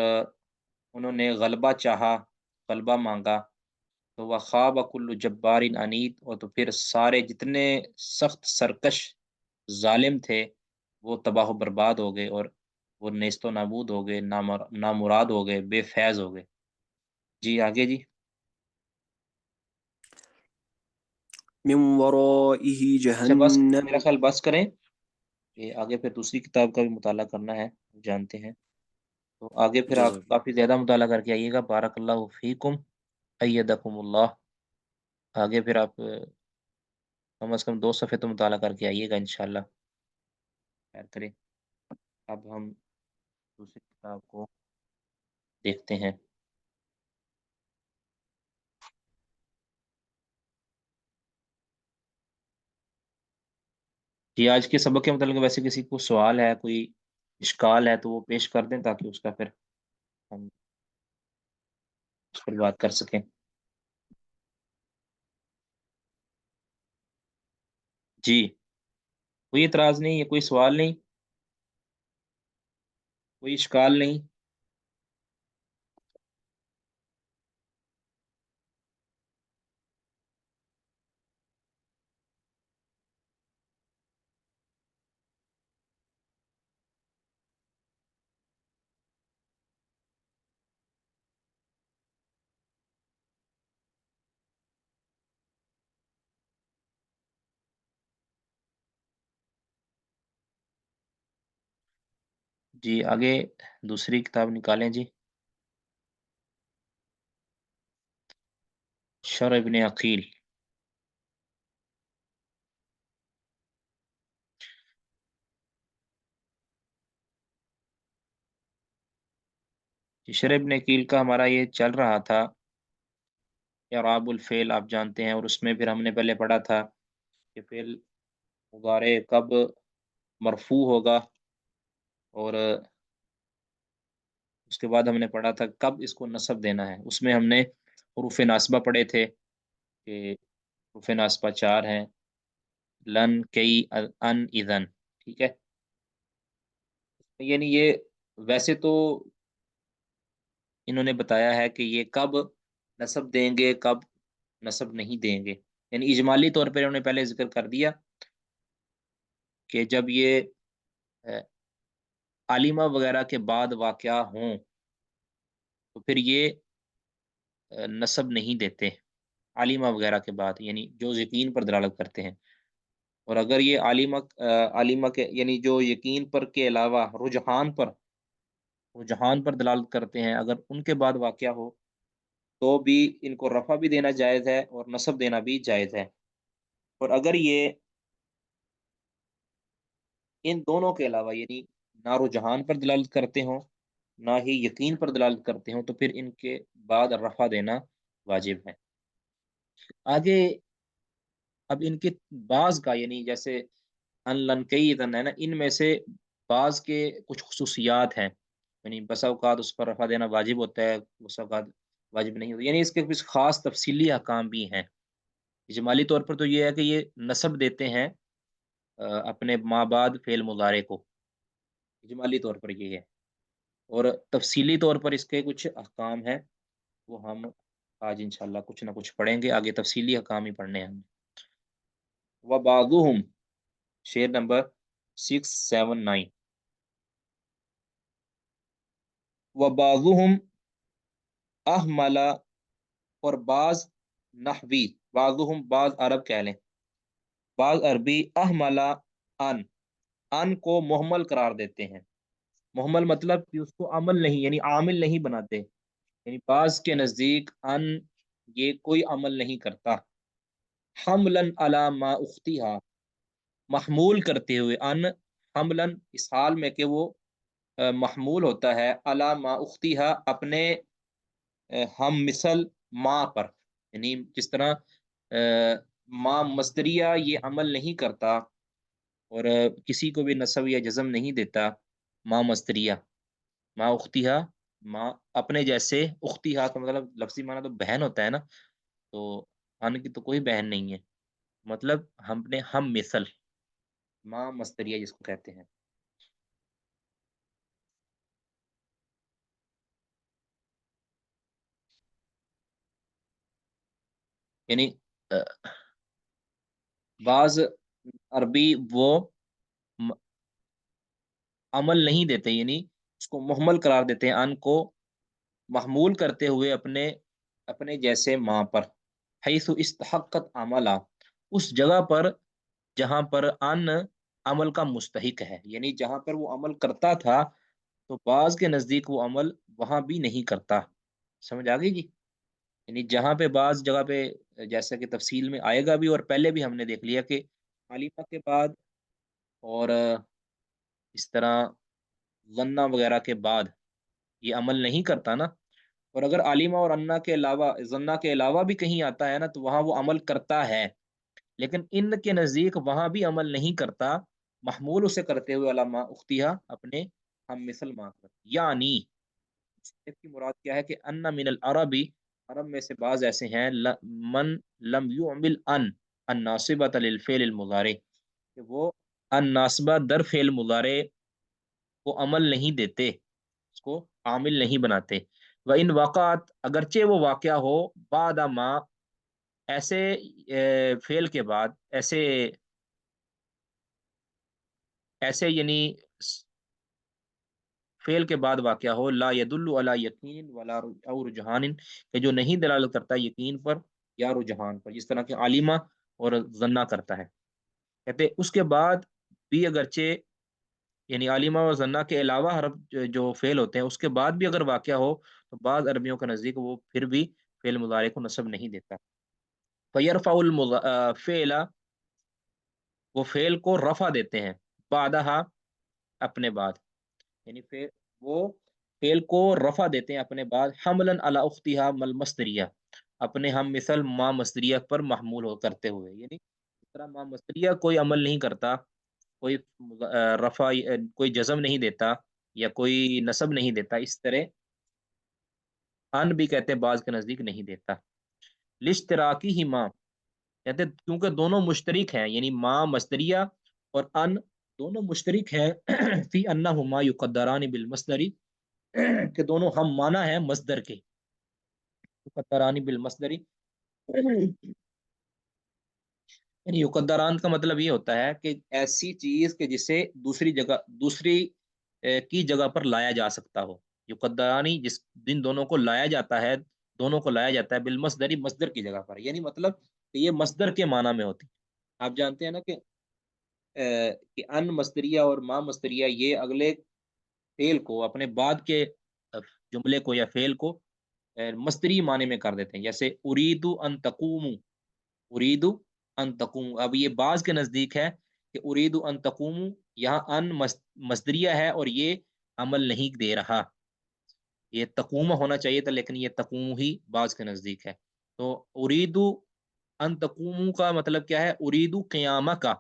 انہوں نے غلبہ چاہا، غلبہ مانگا. تو وہ خواب کل جبار عنید، اور تو پھر سارے جتنے سخت سرکش ظالم تھے وہ تباہ و برباد ہو گئے، اور وہ نیست و نابود ہو گئے، نامراد ہو گئے، بے فیض ہو گئے. جی آگے جی. من ورائه اچھا بس، جہنم. میرا خیال بس کریں، یہ آگے پھر دوسری کتاب کا بھی مطالعہ کرنا ہے، جانتے ہیں. تو آگے پھر آپ جزاک کافی زیادہ مطالعہ کر کے آئیے گا. بارک اللہ فیکم، ایدکم اللہ. آگے پھر آپ کم از کم 2 صفحے تو مطالعہ کر کے آئیے گا انشاءاللہ. خیر کرے. اب ہم دوسری کتاب کو دیکھتے ہیں. جی، آج کے سبق کے متعلق ویسے کسی کو سوال ہے، کوئی اشکال ہے تو وہ پیش کر دیں، تاکہ اس کا پھر ہم اس پر بات کر سکیں. جی، کوئی اعتراض نہیں، یا کوئی سوال نہیں، کوئی اشکال نہیں. جی آگے دوسری کتاب نکالیں جی. شرح ابن عقیل. شرح ابن عقیل کا ہمارا یہ چل رہا تھا اعراب الفعل، آپ جانتے ہیں، اور اس میں پھر ہم نے پہلے پڑھا تھا کہ فعل مضارع کب مرفوع ہوگا، اور اس کے بعد ہم نے پڑھا تھا کب اس کو نصب دینا ہے. اس میں ہم نے حروف ناصبہ پڑھے تھے کہ حروف ناصبہ 4 ہیں: لن، کئی، ان، اذن. ٹھیک ہے، یعنی یہ ویسے تو انہوں نے بتایا ہے کہ یہ کب نصب دیں گے، کب نصب نہیں دیں گے. یعنی اجمالی طور پر انہوں نے پہلے ذکر کر دیا کہ جب یہ عالمہ وغیرہ کے بعد واقعہ ہوں تو پھر یہ نصب نہیں دیتے عالمہ وغیرہ کے بعد، یعنی جو یقین پر دلالت کرتے ہیں. اور اگر یہ عالمہ کے یعنی جو یقین پر کے علاوہ رجحان پر دلالت کرتے ہیں، اگر ان کے بعد واقعہ ہو تو بھی ان کو رفع بھی دینا جائز ہے اور نصب دینا بھی جائز ہے. اور اگر یہ ان دونوں کے علاوہ یعنی نہ رجحان پر دلالت کرتے ہوں، نہ ہی یقین پر دلالت کرتے ہوں، تو پھر ان کے بعد رفع دینا واجب ہے. آگے اب ان کے بعض کا، یعنی جیسے ان، لن، کئی، اذن ہے نا، ان میں سے بعض کے کچھ خصوصیات ہیں یعنی بسا اوقات اس پر رفع دینا واجب ہوتا ہے، بسا اوقات واجب نہیں ہوتا، یعنی اس کے کچھ خاص تفصیلی احکام بھی ہیں۔ اجمالی طور پر تو یہ ہے کہ یہ نسب دیتے ہیں اپنے ماں بعد فعل مضارع کو، اجمالی طور پر یہ ہے، اور تفصیلی طور پر اس کے کچھ احکام ہیں، وہ ہم آج انشاءاللہ کچھ نہ کچھ پڑھیں گے، آگے تفصیلی احکام ہی پڑھنے ہیں ہم۔ وبعضهم، شعر نمبر 679، وبعضهم احمل، اور بعض نحوی، بعضهم بعض عرب کہہ لیں، بعض عربی احمل ان کو محمل قرار دیتے ہیں۔ محمل مطلب کہ اس کو عمل نہیں، یعنی عامل نہیں بناتے، یعنی بعض کے نزدیک ان یہ کوئی عمل نہیں کرتا، حملن علی ما اختیہا، محمول کرتے ہوئے، ان حملن اس حال میں کہ وہ محمول ہوتا ہے، علی ما اختیہا اپنے ہم مثل ماں پر، یعنی جس طرح ماں مصدریہ یہ عمل نہیں کرتا اور کسی کو بھی نصب یا جزم نہیں دیتا، ماں مصدریہ، ماں اختیہا، ماں اپنے جیسے، اختیہا کا مطلب لفظی معنی تو بہن ہوتا ہے نا، تو ان کی تو کوئی بہن نہیں ہے، مطلب ہم نے ہم مثل، ماں مصدریہ جس کو کہتے ہیں۔ یعنی بعض عربی وہ عمل نہیں دیتے، یعنی اس کو محمل قرار دیتے ہیں، ان کو محمول کرتے ہوئے اپنے اپنے جیسے ماں پر، حیث استحقت عملا، اس جگہ پر جہاں پر ان عمل کا مستحق ہے، یعنی جہاں پر وہ عمل کرتا تھا تو بعض کے نزدیک وہ عمل وہاں بھی نہیں کرتا، سمجھ آ گئی جی؟ یعنی جہاں پہ بعض جگہ پہ جیسا کہ تفصیل میں آئے گا بھی، اور پہلے بھی ہم نے دیکھ لیا کہ عالیمہ کے بعد اور اس طرح ظنہ وغیرہ کے بعد یہ عمل نہیں کرتا نا، اور اگر عالیمہ اور انا کے علاوہ، ظنہ کے علاوہ بھی کہیں آتا ہے نا تو وہاں وہ عمل کرتا ہے، لیکن ان کے نزدیک وہاں بھی عمل نہیں کرتا، محمول اسے کرتے ہوئے علامہ اختیہ اپنے ہم مثل ماں پر، یعنی اس کی مراد کیا ہے کہ ان من العربی، عرب میں سے بعض ایسے ہیں، من لم يعمل ان الناصبۃ للفعل المضارع، کہ وہ ان ناصبہ در فعل مضارع کو عمل نہیں دیتے، اس کو عامل نہیں بناتے، و ان واقعات اگرچہ وہ واقعہ ہو بعد ما، ایسے فعل کے بعد، ایسے ایسے یعنی فعل کے بعد واقعہ ہو، لا يدل علی یقین ولا او رجحان، کہ جو نہیں دلالت کرتا یقین پر یا رجحان پر، جس طرح کہ عالیمہ اور ظنہ کرتا ہے، کہتے اس کے بعد بھی اگرچہ، یعنی عالیمہ اور ظنہ کے علاوہ حرف جو فعل ہوتے ہیں اس کے بعد بھی اگر واقعہ ہو تو بعض عربیوں کے نزدیک وہ پھر بھی فعل مضارع کو نصب نہیں دیتا، فیرفع الفعل، وہ فعل کو رفع دیتے ہیں، بعدہا اپنے بعد، یعنی پھر وہ فعل کو رفع دیتے ہیں اپنے بعد، حملا علی اختہا مل مصدریہ، اپنے ہم مثل ماں مصدریہ پر محمول ہو کرتے ہوئے، یعنی اس طرح ماں مصدریہ کوئی عمل نہیں کرتا، کوئی رفع، کوئی جزم نہیں دیتا یا کوئی نصب نہیں دیتا، اس طرح ان بھی کہتے ہیں بعض کے نزدیک نہیں دیتا، لاشتراکی ہی ماں، کہتے ہیں کیونکہ دونوں مشترک ہیں، یعنی ماں مصدریہ اور ان دونوں مشترک ہیں، فی انہما یقدران بالمصدری، کہ دونوں ہم معنی ہیں مصدر کے، یقدران بالمصدری، یعنی یقدران کا مطلب یہ ہوتا ہے کہ ایسی چیز کہ جسے دوسری جگہ، دوسری کی جگہ پر لایا جا سکتا ہو، یقدرانی جس دن دونوں کو لایا جاتا ہے، دونوں کو لایا جاتا ہے بالمصدری، مصدر کی جگہ پر، یعنی مطلب کہ یہ مصدر کے معنی میں ہوتی، آپ جانتے ہیں نا کہ ان مصدریہ اور ما مصدریہ یہ اگلے فعل کو، اپنے بعد کے جملے کو یا فعل کو مصدری معنی میں کر دیتے ہیں، جیسے اریدو ان تقومو، اریدو ان تقومو، اب یہ بعض کے نزدیک ہے کہ اریدو ان تقومو یہاں ان مصدریہ ہے اور یہ عمل نہیں دے رہا، یہ تقوم ہونا چاہیے تھا لیکن یہ تقوم ہی بعض کے نزدیک ہے، تو اریدو ان تقومو کا مطلب کیا ہے، اریدو قیامہ کا،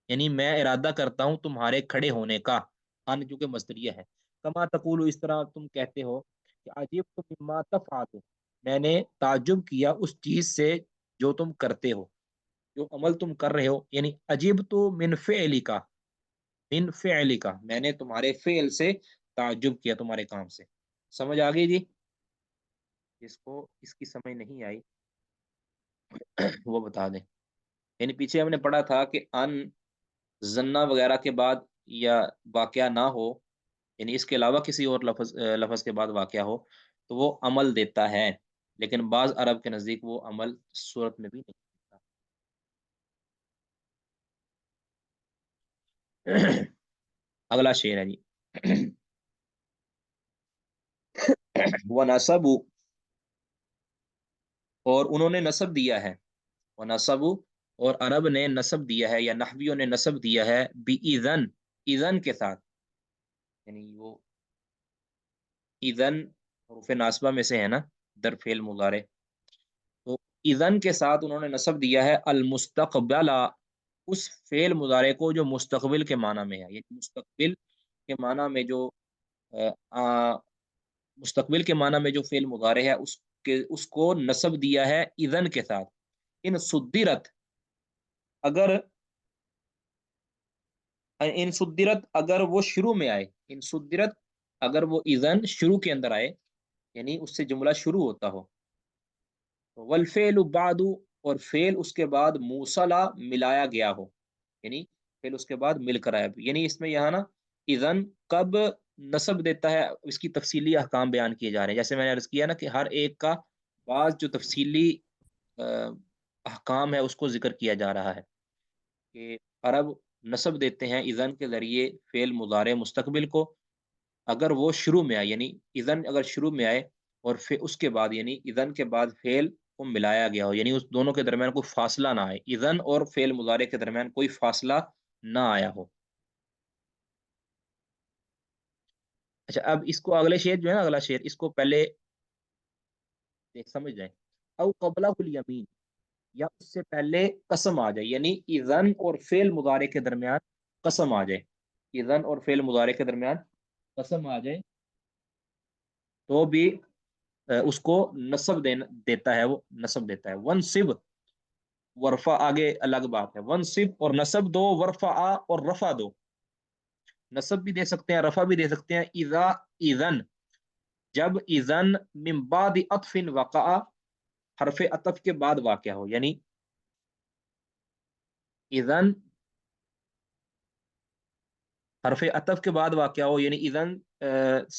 یعنی میں ارادہ کرتا ہوں تمہارے کھڑے ہونے کا، ان کیونکہ مصدریہ ہے، کما تقول، اس طرح تم کہتے ہو کہ عجیب تو مما تفعل، میں نے تعجب کیا اس چیز سے جو تم کرتے ہو، جو عمل تم کر رہے ہو، یعنی عجیب تو من فعلی کا، من فعلی کا، میں نے تمہارے فعل سے تعجب کیا، تمہارے کام سے. سمجھ آ گئی جی؟ جس کو اس کی سمجھ نہیں آئی وہ بتا دیں. یعنی پیچھے ہم نے پڑھا تھا کہ ان زنا وغیرہ کے بعد یا واقعہ نہ ہو، یعنی اس کے علاوہ کسی اور لفظ کے بعد واقعہ ہو تو وہ عمل دیتا ہے، لیکن بعض عرب کے نزدیک وہ عمل صورت میں بھی نہیں دیتا. اگلا شعر ہے جی. وَنَسَبُ، اور انہوں نے نسب دیا ہے، وَنَسَبُ، اور عرب نے نسب دیا ہے یا نحویوں نے نسب دیا ہے، بِإِذَن، اذن کے ساتھ، یعنی وہ اذن حروف ناصبہ میں سے ہے نا، در فعل مضارع، تو اذن کے ساتھ انہوں نے نسب دیا ہے المستقبل، اس فعل مضارع کو جو مستقبل کے معنی میں ہے، یعنی مستقبل کے معنی میں جو مستقبل کے معنی میں جو فعل مضارع ہے اس کو نسب دیا ہے اذن کے ساتھ. ان صدرت، اگر ان صدرت، اگر وہ شروع میں آئے، ان صدرت، اگر وہ اذن شروع کے اندر آئے، یعنی اس سے جملہ شروع ہوتا ہو. والفعل بعد، اور فعل اس کے بعد موصلہ، ملایا گیا ہو، یعنی فعل اس کے بعد مل کر آیا. یعنی اس میں یہاں نا اذن کب نسب دیتا ہے، اس کی تفصیلی احکام بیان کیے جا رہے ہیں. جیسے میں نے عرض کیا نا کہ ہر ایک کا بعض جو تفصیلی احکام ہے اس کو ذکر کیا جا رہا ہے کہ عرب نسب دیتے ہیں اذن کے ذریعے فعل مضارع مستقبل کو، اگر وہ شروع میں آئے، یعنی اذن اگر شروع میں آئے اور پھر اس کے بعد، یعنی اذن کے بعد فعل کو ملایا گیا ہو، یعنی اس دونوں کے درمیان کوئی فاصلہ نہ آئے، اذن اور فعل مضارع کے درمیان کوئی فاصلہ نہ آیا ہو. اچھا، اب اس کو اگلے شعر جو ہے نا، اگلا شعر، اس کو پہلے سمجھ جائیں. او قبلہ الیمین، یا اس سے پہلے قسم آ جائے، یعنی اذن اور فعل مضارع کے درمیان قسم آ جائے، اذن اور فعل مضارع کے درمیان قسم آ جائے تو بھی اس کو نسب دیتا ہے، وہ نسب دیتا ہے. ونصب ورفا، آگے الگ بات ہے، ونصب اور نسب دو، ورفا اور رفع دو، نسب بھی دے سکتے ہیں، رفع بھی دے سکتے ہیں. اذا، اذن، جب اذن من بعد عطف وقع، حرف عطف کے بعد واقع ہو، یعنی اذن حرف عطف کے بعد واقع ہو، یعنی اذن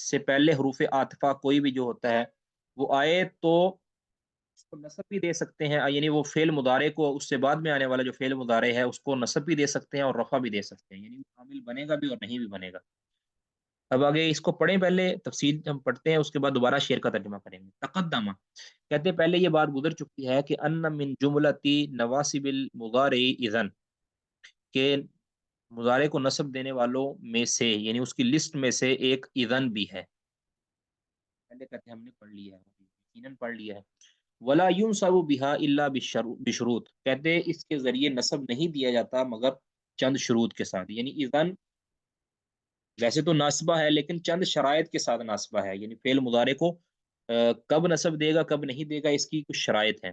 سے پہلے حروف عاطفہ کوئی بھی جو ہوتا ہے وہ آئے تو اس کو نصب بھی دے سکتے ہیں، یعنی وہ فعل مضارع کو، اس سے بعد میں آنے والا جو فعل مضارع ہے اس کو نصب بھی دے سکتے ہیں اور رفع بھی دے سکتے ہیں، یعنی وہ عامل بنے گا بھی اور نہیں بھی بنے گا. اب آگے اس کو پڑھیں، پہلے تفصیل ہم پڑھتے ہیں، اس کے بعد دوبارہ شعر کا ترجمہ کریں گے. تقدمہ، کہتے ہیں پہلے یہ بات گزر چکی ہے کہ ان من جملتی نواسب المضارع اذن، کہ مضارع کو نصب دینے والوں میں سے، یعنی اس کی لسٹ میں سے ایک اذن بھی ہے. پہلے کہتے ہیں ہم نے پڑھ لیا ہے، یقیناً پڑھ لیا ہے. ولا ينصب بها الا بشروط، کہتے ہیں اس کے ذریعے نصب نہیں دیا جاتا مگر چند شروط کے ساتھ. یعنی اذن ویسے تو ناصبہ ہے لیکن چند شرائط کے ساتھ ناصبہ ہے، یعنی فعل مضارع کو کب نصب دے گا کب نہیں دے گا اس کی کچھ شرائط ہیں،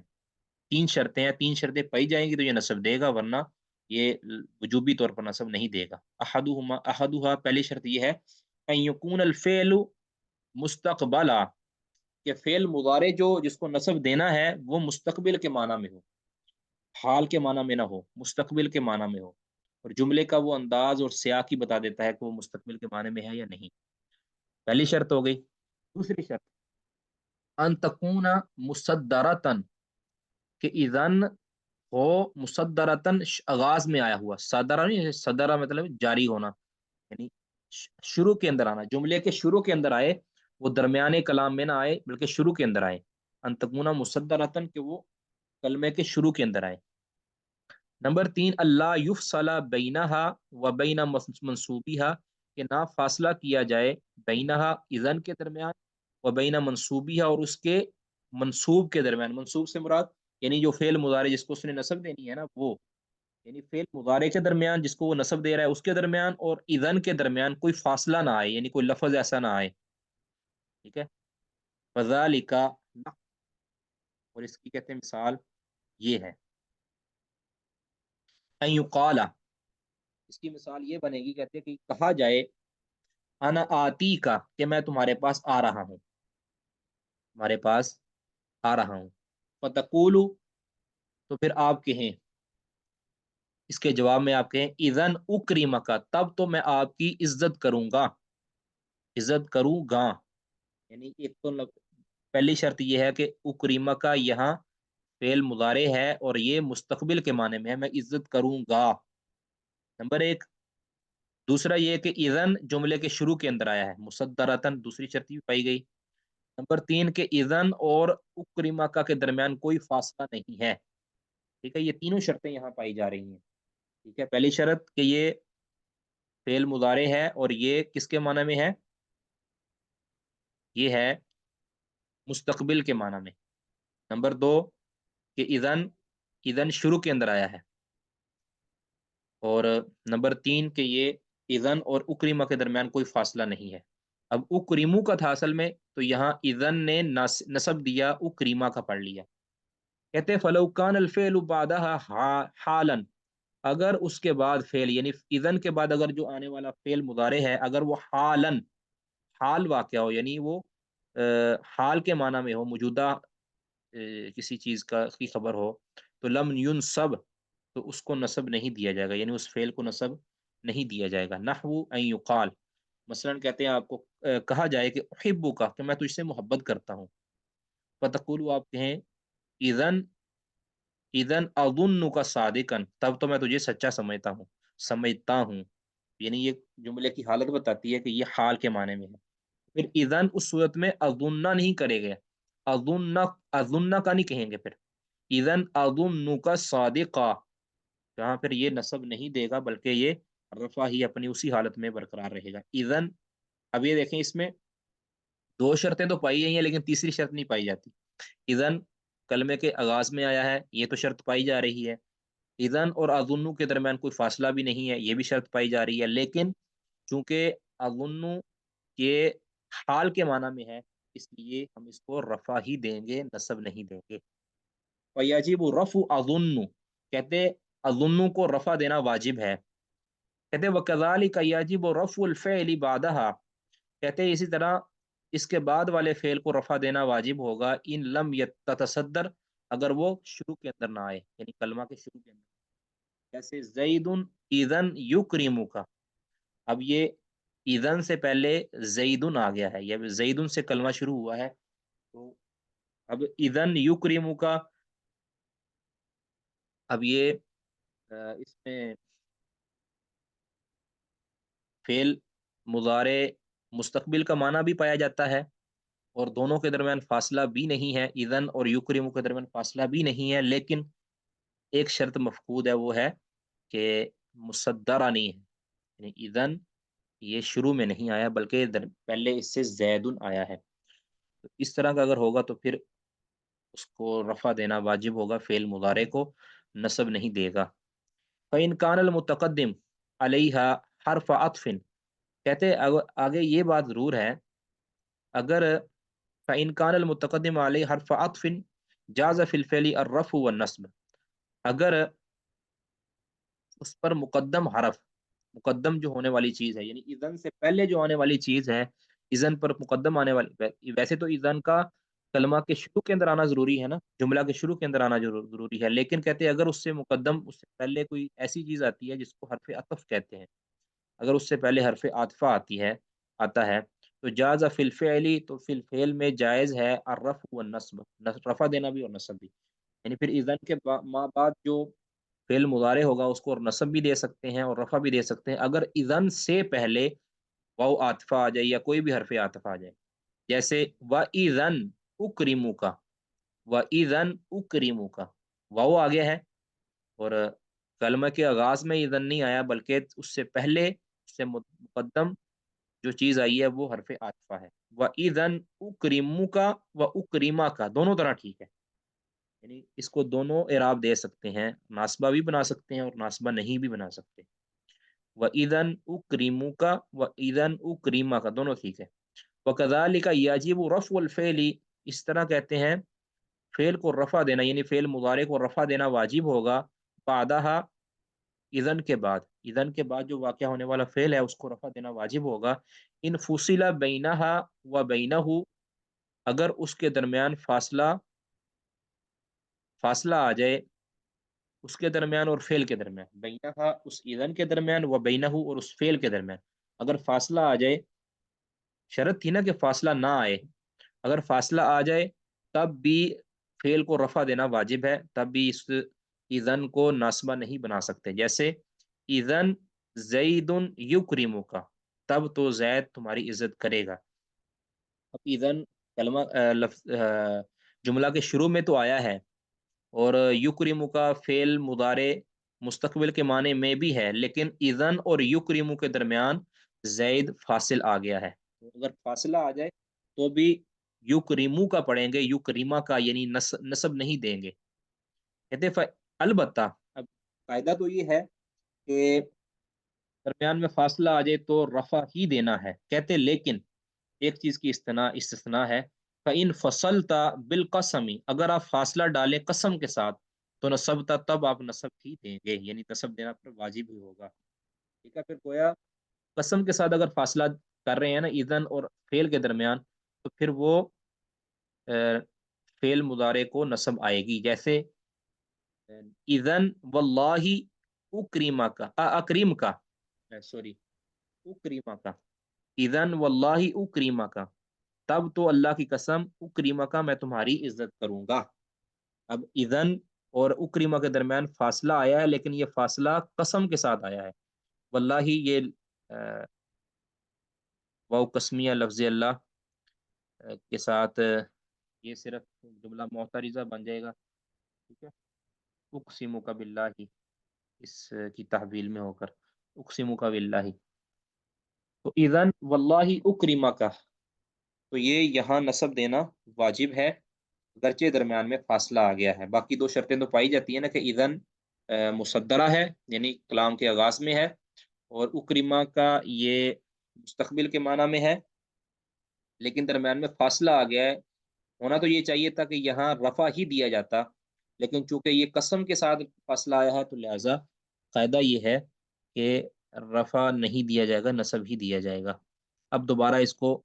3 شرطیں ہیں، 3 شرطیں پائی جائیں گی تو یہ نصب دے گا، ورنہ یہ وجوبی طور پر نصب نہیں دے گا. احدھا، پہلی شرط یہ ہے ان یکون الفعل مستقبلا، کہ فعل مضارع جو جس کو نصب دینا ہے وہ مستقبل کے معنی میں ہو، حال کے معنی میں نہ ہو، مستقبل کے معنی میں ہو، اور جملے کا وہ انداز اور سیاق ہی بتا دیتا ہے کہ وہ مستقبل کے معنی میں ہے یا نہیں. پہلی شرط ہو گئی. دوسری شرط ان تکون مصدرتن، کہ اذن ہو مصدرتن، آغاز میں آیا ہوا، صدرہ نہیں، صدرہ مطلب جاری ہونا، یعنی شروع کے اندر آنا، جملے کے شروع کے اندر آئے، وہ درمیانے کلام میں نہ آئے بلکہ شروع کے اندر آئے. ان تکون مصدرتن، کہ وہ کلمے کے شروع کے اندر آئے. نمبر 3 اللہ یفصل بینہا و بین منصوبیہا، کہ نہ فاصلہ کیا جائے بینہا اذن کے درمیان، و بین منصوبیہا اور اس کے منصوب کے درمیان. منصوب سے مراد یعنی جو فعل مضارع جس کو اس نے نصب دینی ہے نا وہ، یعنی فعل مضارع کے درمیان جس کو وہ نصب دے رہا ہے اس کے درمیان اور اذن کے درمیان کوئی فاصلہ نہ آئے، یعنی کوئی لفظ ایسا نہ آئے، ٹھیک ہے. فذالک، اور اس کی کہتے ہیں مثال یہ ہے، ان یقال، اس کی مثال یہ بنے گی، کہتے ہیں کہ کہا جائے انا آتی کا، کہ میں تمہارے پاس آ رہا ہوں، تمہارے پاس آ رہا ہوں. فتقولو، تو پھر آپ کہیں، اس کے جواب میں آپ کہیں اذن اکرمک، تب تو میں آپ کی عزت کروں گا، عزت کروں گا. یعنی ایک تو پہلی شرط یہ ہے کہ اکرمک یہاں فعل مضارع ہے اور یہ مستقبل کے معنی میں ہے، میں عزت کروں گا، نمبر ایک. دوسرا یہ کہ اذن جملے کے شروع کے اندر آیا ہے مصدرتن، دوسری شرط بھی پائی گئی. نمبر تین کہ اذن اور اکرمک کے درمیان کوئی فاصلہ نہیں ہے. ٹھیک ہے، یہ تینوں شرطیں یہاں پائی جا رہی ہیں. ٹھیک ہے، پہلی شرط کہ یہ فعل مضارع ہے اور یہ کس کے معنی میں ہے، یہ ہے مستقبل کے معنی میں. نمبر دو کہ اذن، اذن شروع کے اندر آیا ہے. اور نمبر تین کہ یہ اذن اور اکریمہ کے درمیان کوئی فاصلہ نہیں ہے. اب اکریمو کا تھا اصل میں، تو یہاں اذن نے نصب دیا، اکریمہ کا پڑھ لیا. کہتے فلو کان الفعل بعدها حالا، اگر اس کے بعد فعل یعنی اذن کے بعد اگر جو آنے والا فعل مضارع ہے اگر وہ حالن، حال واقع ہو، یعنی وہ حال کے معنی میں ہو، موجودہ کسی چیز کی خبر ہو، تو لم ینصب، تو اس کو نصب نہیں دیا جائے گا، یعنی اس فعل کو نصب نہیں دیا جائے گا. نحو ان یقال، مثلا کہتے ہیں آپ کو کہا جائے کہ احبک، کہ میں تجھ سے محبت کرتا ہوں. فتقول، آپ کہیں اذن، اذن اظنک صادقا، تب تو میں تجھے سچا سمجھتا ہوں. یعنی یہ جملے کی حالت بتاتی ہے کہ یہ حال کے معنی میں ہے. پھر اذن اس صورت میں اظنہ نہیں کرے گا، اظنہ، اظنہ کا نہیں کہیں گے. پھر اذن اظنک صادقا، جہاں پھر یہ نصب نہیں دے گا بلکہ یہ رفع ہی اپنی اسی حالت میں برقرار رہے گا. اذن، اب یہ دیکھیں اس میں دو شرطیں تو پائی گئی ہیں لیکن تیسری شرط نہیں پائی جاتی. اذن کلمے کے آغاز میں آیا ہے، یہ تو شرط پائی جا رہی ہے. اذن اور اظن کے درمیان کوئی فاصلہ بھی نہیں ہے، یہ بھی شرط پائی جا رہی ہے. لیکن چونکہ اظن یہ حال کے معنی میں ہے، اس لیے ہم اس کو رفع ہی دیں گے، نصب نہیں دیں گے. وَيَجِبُ رَفْعُ اظن، کہتے اظن کو رفع دینا واجب ہے. کہتے وَكَذَلِكَ يَجِبُ رَفْعُ الْفِعْلِ بَعْدَهَا، کہتے اسی طرح اس کے بعد والے فعل کو رفع دینا واجب ہوگا ان لم تتصدر، اگر وہ شروع کے اندر نہ آئے، یعنی کلمہ کے شروع کے اندر. جیسے زید اذن یکرمک، اب یہ اذن سے پہلے زیدن آ گیا ہے، یہ زیدن سے کلمہ شروع ہوا ہے، تو اب اذن یکرمک، اب یہ اس میں فعل مضارع مستقبل کا معنی بھی پایا جاتا ہے اور دونوں کے درمیان فاصلہ بھی نہیں ہے، اذن اور یکرم کے درمیان فاصلہ بھی نہیں ہے. لیکن ایک شرط مفقود ہے، وہ ہے کہ مصدرہ نہیں ہے، یعنی اذن یہ شروع میں نہیں آیا بلکہ پہلے اس سے زیدن آیا ہے. تو اس طرح کا اگر ہوگا تو پھر اس کو رفع دینا واجب ہوگا، فعل مضارع کو نصب نہیں دے گا. فَإِنْ كَانَ الْمُتَقَدِّمُ عَلَيْهَا حرف عطف، کہتے آگے یہ بات ضرور ہے، اگر فَإِنْ كَانَ الْمُتَقَدِّمُ عَلَيْهِ حرف عطف جاز فی الفعل الرفع والنصب، اگر اس پر مقدم حرف، مقدم جو ہونے والی چیز ہے، یعنی اذن سے پہلے جو آنے والی چیز ہے، اذن پر مقدم آنے والی، ویسے تو اذن کا کلمہ کے شروع کے اندر آنا ضروری ہے نا، جملہ کے شروع کے اندر آنا ضروری ہے، لیکن کہتے ہیں اگر اس سے مقدم، اس سے پہلے کوئی ایسی چیز آتی ہے جس کو حرف عطف کہتے ہیں، اگر اس سے پہلے حرف عاطفہ آتا ہے تو جاز فی الفعل، تو فی الفعل میں جائز ہے الرفع والنصب، رفع دینا بھی اور نصب بھی. یعنی پھر اذن کے بعد جو فعل مضارع ہوگا اس کو نصب بھی دے سکتے ہیں اور رفع بھی دے سکتے ہیں اگر اذن سے پہلے واو عاطفہ آ جائے یا کوئی بھی حرف عاطفہ آ جائے. جیسے وَإِذَنْ أُكْرِمُكَ، وَإِذَنْ أُكْرِمُكَ، واو آ گیا ہے اور کلمہ کے آغاز میں اذن نہیں آیا بلکہ اس سے پہلے، اس سے مقدم جو چیز آئی ہے وہ حرف عاطفہ ہے. وَإِذَنْ أُكْرِمُكَ وَأُكْرِمَكَ، دونوں طرح ٹھیک ہے، یعنی اس کو دونوں اعراب دے سکتے ہیں، ناسبہ بھی بنا سکتے ہیں اور ناسبہ نہیں بھی بنا سکتے۔ وَإِذَنْ أُكْرِمُكَ وَإِذَنْ أُكْرِمَكَ دونوں ٹھیک ہے۔ وَكَذَلِكَ يَجِبُ رَفْعُ الْفِعْلِ اس طرح کہتے ہیں فعل کو رفع دینا، یعنی فعل مضارع کو رفع دینا واجب ہوگا بعدہا اذن کے بعد، اذن کے بعد جو واقع ہونے والا فعل ہے اس کو رفع دینا واجب ہوگا۔ ان فصل بینہا و بینہ اگر اس کے درمیان فاصلہ آ جائے، اس کے درمیان اور فعل کے درمیان، بینہا اس اذن کے درمیان و بینہ اور اس فعل کے درمیان اگر فاصلہ آ جائے، شرط تھی نا کہ فاصلہ نہ آئے، اگر فاصلہ آ جائے تب بھی فعل کو رفع دینا واجب ہے، تب بھی اس اذن کو ناسبہ نہیں بنا سکتے۔ جیسے اذن زید یکرمک تب تو زید تمہاری عزت کرے گا۔ اب اذن کلمہ جملہ کے شروع میں تو آیا ہے، اور یکرمک فعل مضارع مستقبل کے معنی میں بھی ہے، لیکن اذن اور یکرمو کے درمیان زید فاصل آ گیا ہے، تو اگر فاصلہ آ جائے تو بھی یکرمو کا پڑھیں گے، یکرمہ کا یعنی نسب نہیں دیں گے۔ کہتے البتہ اب قاعدہ تو یہ ہے کہ درمیان میں فاصلہ آ جائے تو رفع ہی دینا ہے، کہتے لیکن ایک چیز کی استثناء ہے، فَإِن فَصَلْتَ بِالْقَسَمِ اگر آپ فاصلہ ڈالیں قسم کے ساتھ تو نصبتا تب آپ نصب ہی دیں گے، یعنی نصب دینا پر واجب ہی ہوگا۔ ٹھیک ہے، پھر گویا قسم کے ساتھ اگر فاصلہ کر رہے ہیں نا اذن اور فعل کے درمیان تو پھر وہ فعل مضارع کو نصب آئے گی، جیسے اذن واللہ اکریمہ کا اکریم کا سوری اکریمہ کا اذن واللہ اکریمہ کا تب تو اللہ کی قسم اکریمہ کا میں تمہاری عزت کروں گا۔ اب اذن اور اکریمہ کے درمیان فاصلہ آیا ہے، لیکن یہ فاصلہ قسم کے ساتھ آیا ہے، واللہ یہ واو قسمیہ لفظ اللہ کے ساتھ یہ صرف جملہ معترضہ بن جائے گا، ٹھیک ہے، اقسم کا باللہ اس کی تحویل میں ہو کر اقسم کا باللہ، تو اذن واللہ اکریمہ کا تو یہ یہاں نصب دینا واجب ہے اگرچہ درمیان میں فاصلہ آ گیا ہے۔ باقی دو شرطیں تو پائی جاتی ہیں نا کہ اذن مصدرہ ہے یعنی کلام کے آغاز میں ہے، اور اکریمہ کا یہ مستقبل کے معنی میں ہے، لیکن درمیان میں فاصلہ آ گیا ہے۔ ہونا تو یہ چاہیے تھا کہ یہاں رفع ہی دیا جاتا، لیکن چونکہ یہ قسم کے ساتھ فاصلہ آیا ہے تو لہذا قاعدہ یہ ہے کہ رفع نہیں دیا جائے گا، نصب ہی دیا جائے گا۔ اب دوبارہ اس کو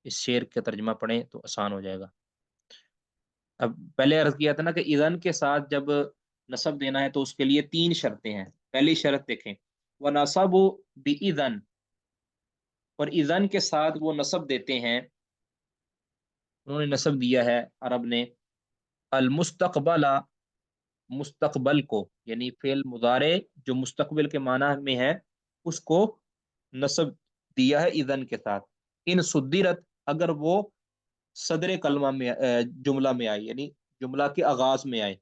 اس شعر کا ترجمہ پڑھیں تو آسان ہو جائے گا۔ اب پہلے عرض کیا تھا نا کہ اذن کے ساتھ جب نصب دینا ہے تو اس کے لیے 3 شرطیں ہیں۔ پہلی شرط دیکھیں، وَنَصَبُ بِإِذَن، اور اذن کے ساتھ وہ نصب دیتے ہیں، انہوں نے نصب دیا ہے عرب نے المستقبل، مستقبل کو، یعنی فعل مضارع جو مستقبل کے معنی میں ہے اس کو نصب دیا ہے اذن کے ساتھ، ان صدرت اگر وہ صدر کلمہ میں جملہ میں آئے، یعنی جملہ کے آغاز میں آئے،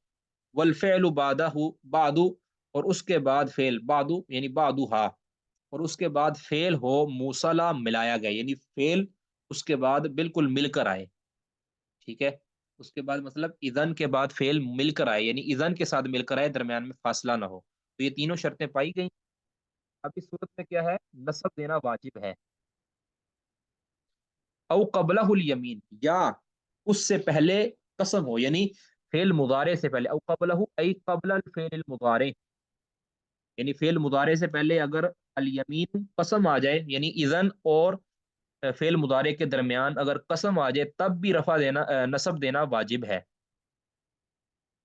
والفعل بعدہ بعد اور اس کے بعد فعل بعد یعنی بعدھا، اور اس کے بعد فعل ہو موصلہ ملایا گیا، یعنی فعل اس کے بعد بالکل مل کر آئے، ٹھیک ہے، اس کے بعد مطلب اذن کے بعد فعل مل کر آئے، یعنی اذن کے ساتھ مل کر آئے، درمیان میں فاصلہ نہ ہو، تو یہ تینوں شرطیں پائی گئیں۔ اب اس صورت میں کیا ہے، نصب دینا واجب ہے۔ او قبلہ الیمین، یا اس سے پہلے قسم ہو، یعنی فعل مضارع سے پہلے، او قبلہ ای قبل الفعل المضارع، یعنی فعل مضارع سے پہلے اگر الیمین قسم آ جائے، یعنی اذن اور فعل مضارع کے درمیان اگر قسم آ جائے تب بھی رفع دینا نصب دینا واجب ہے۔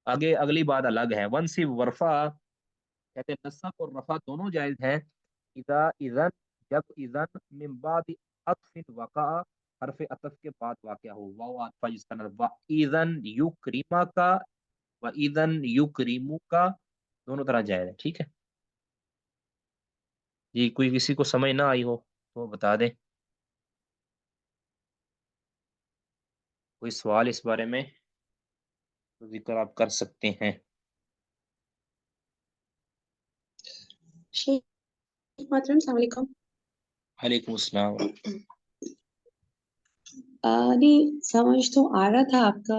آگے اگلی بات الگ ہے، ونصب ورفع، کہتے ہیں نصب اور رفع دونوں جائز ہے، اذا اذن جب اذن من بعد عطف وقع حرف عطف کے بعد واقع ہو، واو عطف جس کا نصب، اذن یکرمہ کا و اذن یکرمو کا دونوں طرح جائز ہے، ٹھیک ہے جی۔ کوئی کسی کو سمجھ نہ آئی ہو تو بتا دیں، کوئی سوال اس بارے میں تو ذکر آپ کر سکتے ہیں۔ شیخ محترم السلام علیکم۔ وعلیکم السلام۔ نہیں سمجھ تو آ رہا تھا آپ کا،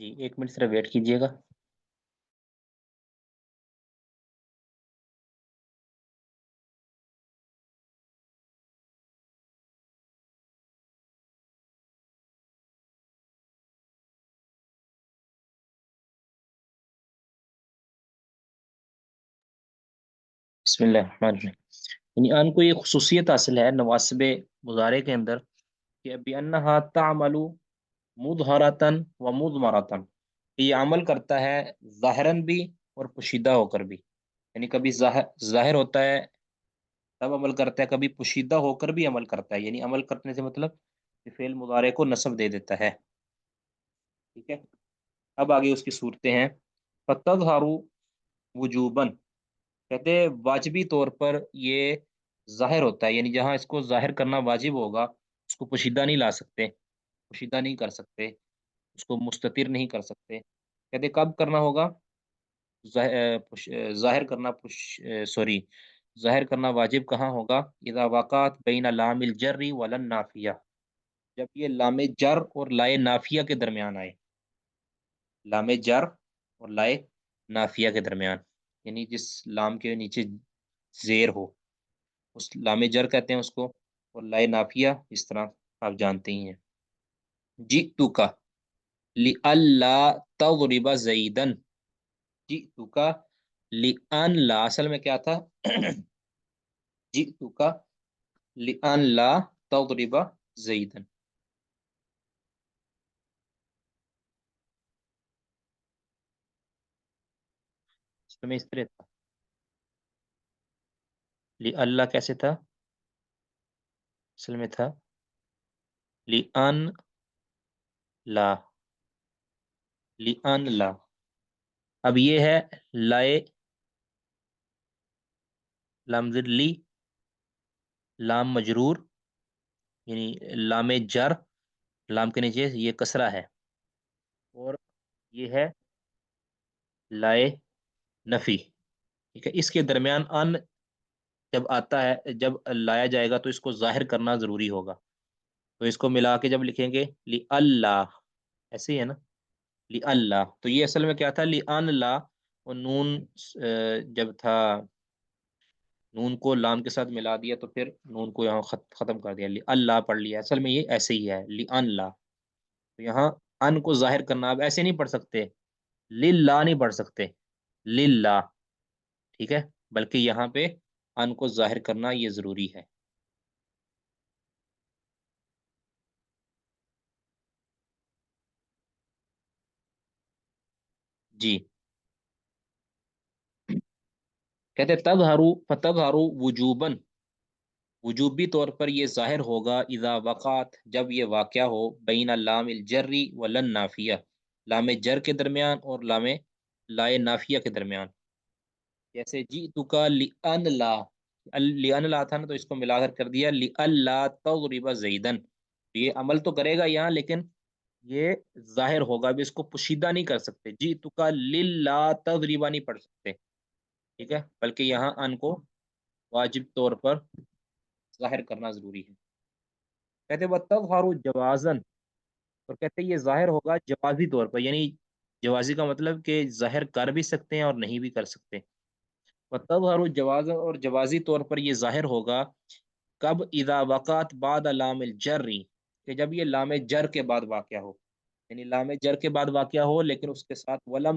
جی 1 منٹ صرف ویٹ کیجیے گا. بسم اللہ الرحمن الرحیم. یعنی ان کو یہ خصوصیت حاصل ہے نواسب مضارع کے اندر کہ بأنہا تعمل مظہرتاً و مضمرتاً، یہ عمل کرتا ہے ظاہراً بھی اور پوشیدہ ہو کر بھی. یعنی کبھی ظاہر ہوتا ہے تب عمل کرتا ہے، کبھی پوشیدہ ہو کر بھی عمل کرتا ہے. یعنی عمل کرنے سے مطلب کہ فعل مضارع کو نصب دے دیتا ہے. ٹھیک ہے. اب آگے اس کی صورتیں ہیں. فتظہر وجوباً، کہتے ہیں واجبی طور پر یہ ظاہر ہوتا ہے. یعنی جہاں اس کو ظاہر کرنا واجب ہوگا اس کو پوشیدہ نہیں لا سکتے، پوشیدہ نہیں کر سکتے، اس کو مستتر نہیں کر سکتے. کہتے کب کرنا ہوگا؟ ظاہر کرنا سوری ظاہر کرنا واجب کہاں ہوگا؟ اذا وقعت بین لام الجر ولن نافیہ، جب یہ لام جر اور لائے نافیہ کے درمیان آئے. لام جر اور لائے نافیہ کے درمیان، یعنی جس لام کے نیچے زیر ہو اس لام جر کہتے ہیں اس کو، اور لائے نافیہ اس طرح آپ جانتے ہی ہیں. جئتک لئلا تضرب زیدن، جئتک لئن لا، اصل میں کیا تھا؟ جئتک لئن لا تضرب زیدن. اس میں اس طرح تھا. لئلا کیسے تھا؟ اصل میں تھا لئن لا، لئن لا. اب یہ ہے لائے لام زد لی، لام مجرور، یعنی لام جر، لام کے نیچے یہ کسرہ ہے، اور یہ ہے لائے نفی. ٹھیک ہے. اس کے درمیان ان جب آتا ہے، جب لایا جائے گا تو اس کو ظاہر کرنا ضروری ہوگا. تو اس کو ملا کے جب لکھیں گے لی اللہ، ایسے ہی ہے نا، لی اللہ. تو یہ اصل میں کیا تھا؟ لی ان لا، اور نون جب تھا نون کو لام کے ساتھ ملا دیا تو پھر نون کو یہاں ختم کر دیا، لی اللہ پڑھ لیا. اصل میں یہ ایسے ہی ہے لی ان لا. تو یہاں ان کو ظاہر کرنا، اب ایسے نہیں پڑھ سکتے، للہ نہیں پڑھ سکتے، للہ. ٹھیک ہے. بلکہ یہاں پہ ان کو ظاہر کرنا یہ ضروری ہے. جی. کہتے تظہروا فتظہروا وجوباً، وجوبی طور پر یہ ظاہر ہوگا اذا وقعت، جب یہ واقعہ ہو بین لام الجر ولن نافیہ، لام جر کے درمیان اور لام لائے نافیہ کے درمیان. جیسے جئتک لأن لا، لأن لا تھا نا تو اس کو ملا کر دیا لألا تضرب زیدن. یہ عمل تو کرے گا یہاں لیکن یہ ظاہر ہوگا، بھی اس کو پوشیدہ نہیں کر سکتے. جئتک للا تضرب نہیں پڑھ سکتے. ٹھیک ہے. بلکہ یہاں ان کو واجب طور پر ظاہر کرنا ضروری ہے. کہتے وہ تظہر جوازن، اور کہتے یہ ظاہر ہوگا جوازی طور پر. یعنی جوازی کا مطلب کہ ظاہر کر بھی سکتے ہیں اور نہیں بھی کر سکتے. وتظہر جوازا، اور جوازی طور پر یہ ظاہر ہوگا کب؟ اذا وقعت بعد لام الجر، کہ جب یہ لام جر کے بعد واقعہ ہو. یعنی لام جر کے بعد واقعہ ہو لیکن اس کے ساتھ ولم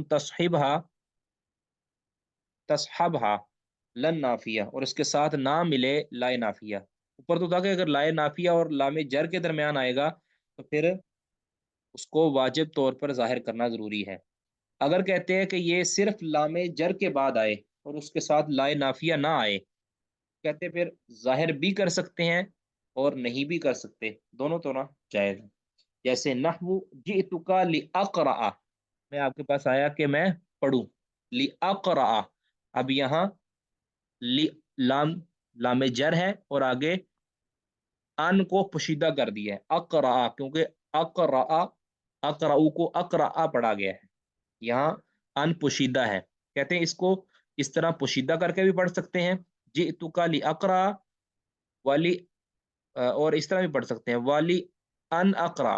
تصحبها لن نافیہ، اور اس کے ساتھ نہ ملے لائے نافیہ. اوپر تو تھا کہ اگر لائے نافیہ اور لام جر کے درمیان آئے گا تو پھر اس کو واجب طور پر ظاہر کرنا ضروری ہے. اگر کہتے ہیں کہ یہ صرف لام جر کے بعد آئے اور اس کے ساتھ لائے نافیہ نہ آئے، کہتے پھر ظاہر بھی کر سکتے ہیں اور نہیں بھی کر سکتے، دونوں تو نہ جائز. جیسے نحو جئتک لأقرأ، میں آپ کے پاس آیا کہ میں پڑھوں، لأقرأ. اب یہاں لام لام جر ہے اور آگے ان کو پوشیدہ کر دیا ہے اقرأ، کیونکہ اقرأ اقرأ کو اقرأ پڑھا گیا ہے، یہاں ان پوشیدہ ہے. کہتے ہیں اس کو اس طرح پوشیدہ کر کے بھی پڑھ سکتے ہیں، جئتک لأقرأ، والی اور اس طرح بھی پڑھ سکتے ہیں والی ان اقرأ.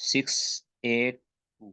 682,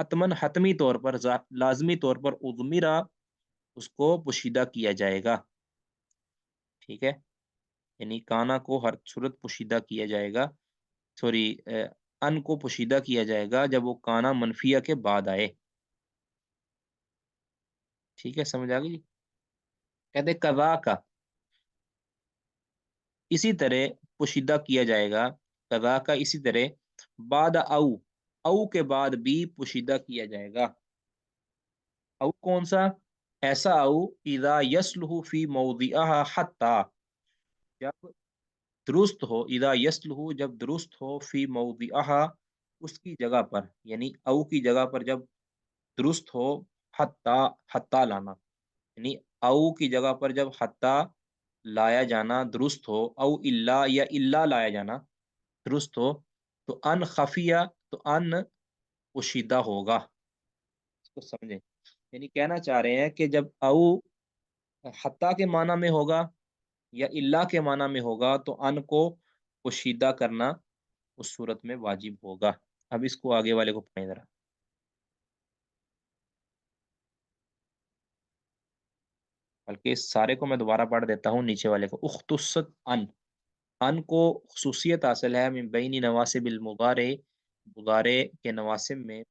حتمن حتمی طور پر، لازمی طور پر، اضمرا اس کو پوشیدہ کیا جائے گا، ٹھیک ہے، یعنی کانا کو ہر صورت پوشیدہ کیا جائے گا، سوری ان کو پوشیدہ کیا جائے گا جب وہ کانا منفیہ کے بعد آئے، ٹھیک ہے، سمجھ آ گئی جی؟ کہتے قضا کا اسی طرح پوشیدہ کیا جائے گا، قضا کا اسی طرح بعد او کے بعد بھی پوشیدہ کیا جائے گا، او کون سا؟ ایسا او اذا یسلح فی موضعها حتی، جب درست ہو، اذا یسلح جب درست ہو، فی موضعها اس کی جگہ پر، یعنی او کی جگہ پر جب درست ہو، حتی لانا، یعنی او کی جگہ پر جب حتی لایا جانا درست ہو، او الا یا الا لایا جانا درست ہو، تو ان خفیہ، تو ان پوشیدہ ہوگا، اس کو سمجھیں، یعنی کہنا چاہ رہے ہیں کہ جب او حتی کے معنی میں ہوگا یا الا کے معنی میں ہوگا تو ان کو پوشیدہ کرنا اس صورت میں واجب ہوگا۔ اب اس کو آگے والے کو پڑھیں ذرا، بلکہ اس سارے کو میں دوبارہ پڑھ دیتا ہوں، نیچے والے کو، اختصت ان کو خصوصیت حاصل ہے من بین نواسب المضارع، مضارع کے نواسب میں،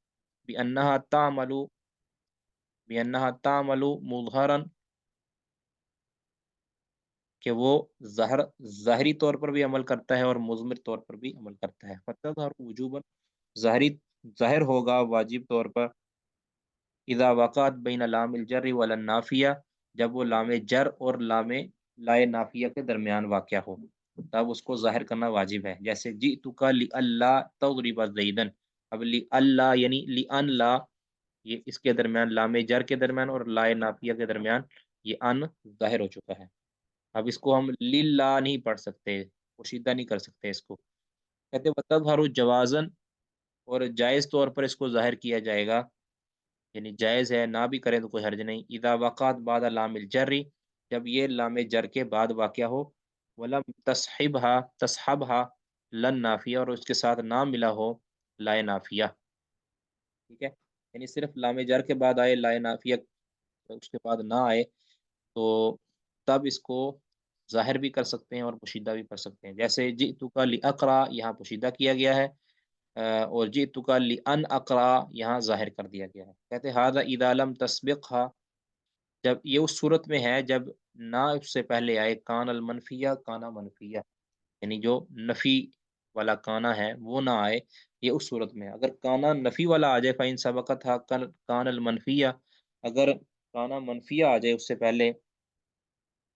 بأنها تعمل مظہرا، کہ وہ ظاہری طور پر بھی عمل کرتا ہے اور مضمر طور پر بھی عمل کرتا ہے، فتظہر وجوبا، ظاہر ہوگا واجب طور پر، اذا وقعت بین لام الجر والنافیہ، جب وہ لام جر اور لام لائے نافیہ کے درمیان واقع ہو، تب اس کو ظاہر کرنا واجب ہے، جیسے جئتک لئلا تضرب زیدن، اب لئلا یعنی لئن لا، یہ اس کے درمیان لام جر کے درمیان اور لائے نافیہ کے درمیان یہ ان ظاہر ہو چکا ہے، اب اس کو ہم للہ نہیں پڑھ سکتے، پوشیدہ نہیں کر سکتے اس کو، کہتے وتظہر جوازن، اور جائز طور پر اس کو ظاہر کیا جائے گا، یعنی جائز ہے، نہ بھی کریں تو کوئی حرج نہیں، اذا وقعت بعد لام الجر، جب یہ لام جر کے بعد واقع ہو، ولم تصحبها لن نافیہ، اور اس کے ساتھ نہ ملا ہو لائے نافیہ، ٹھیک ہے، یعنی صرف لام جر کے بعد آئے، لائے نافیہ اس کے بعد نہ آئے، تو تب اس کو ظاہر بھی کر سکتے ہیں اور پوشیدہ بھی کر سکتے ہیں، جیسے جئتک لاقرا، یہاں پوشیدہ کیا گیا ہے، اور جئتک لان اقرا یہاں ظاہر کر دیا گیا ہے، کہتے ھذا اذا لم تسبقها، جب یہ اس صورت میں ہے جب نہ اس سے پہلے آئے کان المنفیہ، کانا منفیہ، یعنی جو نفی والا کانا ہے وہ نہ آئے، یہ اس صورت میں ہے، اگر کانا نفی والا آ جائے، فإن سبقتها کان المنفیہ، اگر کانا منفیہ آ جائے اس سے پہلے،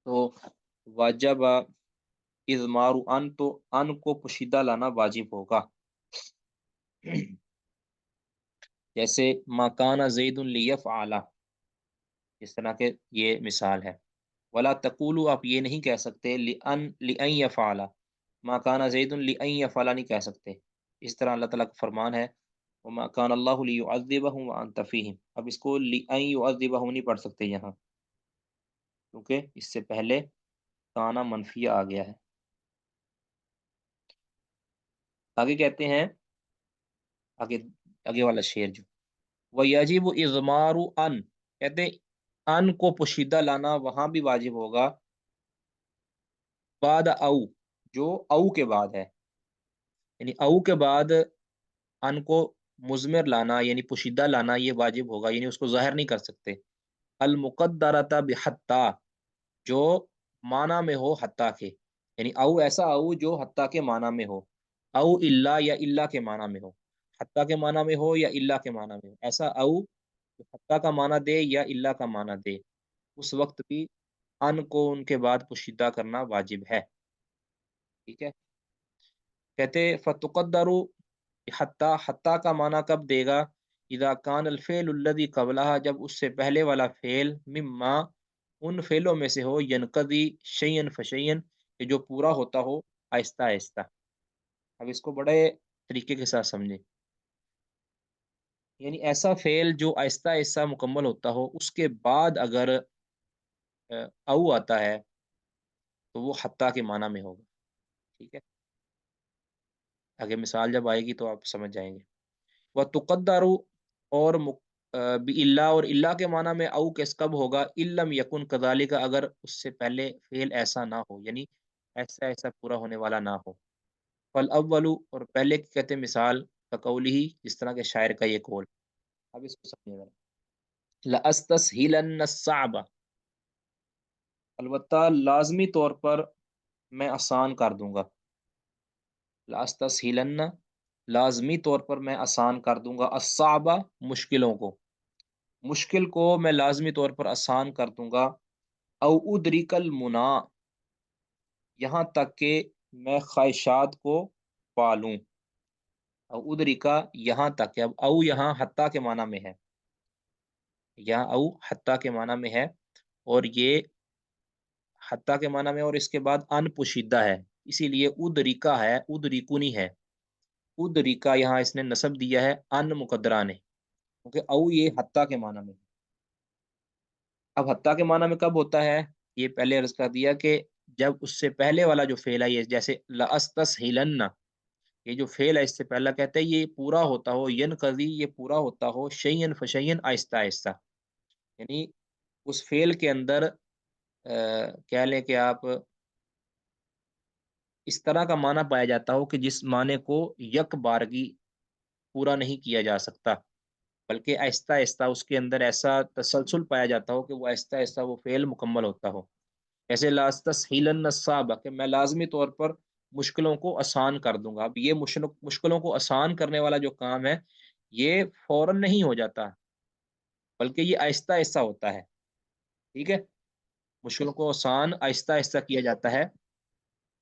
تو واجب اضمار ان، تو ان کو پوشیدہ لانا واجب ہوگا، جیسے ما کان زید لیفعل، اس طرح کے یہ مثال ہے، ولا تقولوا، آپ یہ نہیں کہہ سکتے لأن يفعل، ما کان زید لأن يفعل نہیں کہہ سکتے، اس طرح اللہ تعالیٰ کا فرمان ہے وما کان اللہ لیعذبهم وانت فیہم، اب اس کو لأن يعذبهم نہیں پڑھ سکتے یہاں، کیونکہ اس سے پہلے کانا منفیہ آ گیا ہے، آگے کہتے ہیں، آگے والا شعر جو وَيَجِبُ إِضْمَارُ أَن، کہتے ان کو پوشیدہ لانا وہاں بھی واجب ہوگا، بعد او، جو او کے بعد ہے، یعنی او کے بعد ان کو مضمر لانا یعنی پوشیدہ لانا یہ واجب ہوگا، یعنی اس کو ظاہر نہیں کر سکتے، المقدرۃ بحتی، جو معنی میں ہو حتی کے، یعنی او ایسا او جو حتی کے معنی میں ہو، او الا یا الا کے معنی میں ہو، حتی کے معنی میں ہو یا الا کے معنی میں ہو، ایسا او جو حتی کا معنی دے یا الا کا معنی دے، اس وقت بھی ان کو ان کے بعد پوشیدہ کرنا واجب ہے، ٹھیک ہے، کہتے فتقدر حتی، حتی کا معنی کب دے گا، اذا کان الفعل الذي قبلها، جب اس سے پہلے والا فعل مما ان فعلوں میں سے ہو، ینقضی شیئا فشیئا، کہ جو پورا ہوتا ہو آہستہ آہستہ، اب اس کو بڑے طریقے کے ساتھ سمجھیں، یعنی ایسا فعل جو آہستہ آہستہ مکمل ہوتا ہو، اس کے بعد اگر او آتا ہے تو وہ حتی کے معنی میں ہوگا، ٹھیک ہے، آگے مثال جب آئے گی تو آپ سمجھ جائیں گے، وَتُقَدَّرُ، اور بِإِلَّا، اور اللہ کے معنی میں او کس کب ہوگا، اِلَّمْ یکن کذالک، اگر اس سے پہلے فعل ایسا نہ ہو، یعنی ایسا پورا ہونے والا نہ ہو. فالاول، اور پہلے کی کہتے ہیں مثال کقولہ، جس طرح کے شاعر کا یہ قول. اب اس کو سمجھیے ذرا. لَأَسْتَسْهِلَنَّ الصَّعْبَ، البتہ لازمی طور پر میں آسان کر دوں گا. لَأَسْتَسْهِلَنَّ، لازمی طور پر میں آسان کر دوں گا، الصعب، مشکلوں کو، مشکل کو میں لازمی طور پر آسان کر دوں گا. او ادرک المنا، یہاں تک کہ میں خواہشات کو پالوں. او ادرکا، یہاں تک کہ، اب او یہاں حتیٰ کے معنی میں ہے، یہاں او حتیٰ کے معنی میں ہے، اور یہ حتیٰ کے معنی میں اور اس کے بعد ان پوشیدہ ہے، اسی لیے ادریکا ہے، ادریکونی ہے. ادریکا یہاں اس نے نصب دیا ہے ان مقدرہ نے، کیونکہ او یہ حتیٰ کے معنی میں. اب حتیٰ کے معنی میں کب ہوتا ہے، یہ پہلے عرض کر دیا کہ جب اس سے پہلے والا جو فعل ہے، یہ جیسے لأستسہلن، یہ جو فعل ہے اس سے پہلا کہتے ہیں یہ پورا ہوتا ہو، ینقضی، یہ پورا ہوتا ہو، شیئن فشیئن، آہستہ آہستہ، یعنی اس فعل کے اندر کہہ لیں کہ آپ اس طرح کا معنی پایا جاتا ہو کہ جس معنی کو یک بارگی پورا نہیں کیا جا سکتا، بلکہ آہستہ آہستہ اس کے اندر ایسا تسلسل پایا جاتا ہو کہ وہ آہستہ آہستہ وہ فعل مکمل ہوتا ہو. ایسے لَأَسْتَسْهِلَنَّ الصَّعْبَ، کہ میں لازمی طور پر مشکلوں کو آسان کر دوں گا. اب یہ مشکلوں کو آسان کرنے والا جو کام ہے یہ فوراً نہیں ہو جاتا، بلکہ یہ آہستہ آہستہ ہوتا ہے. ٹھیک ہے، مشکلوں کو آسان آہستہ آہستہ کیا جاتا ہے.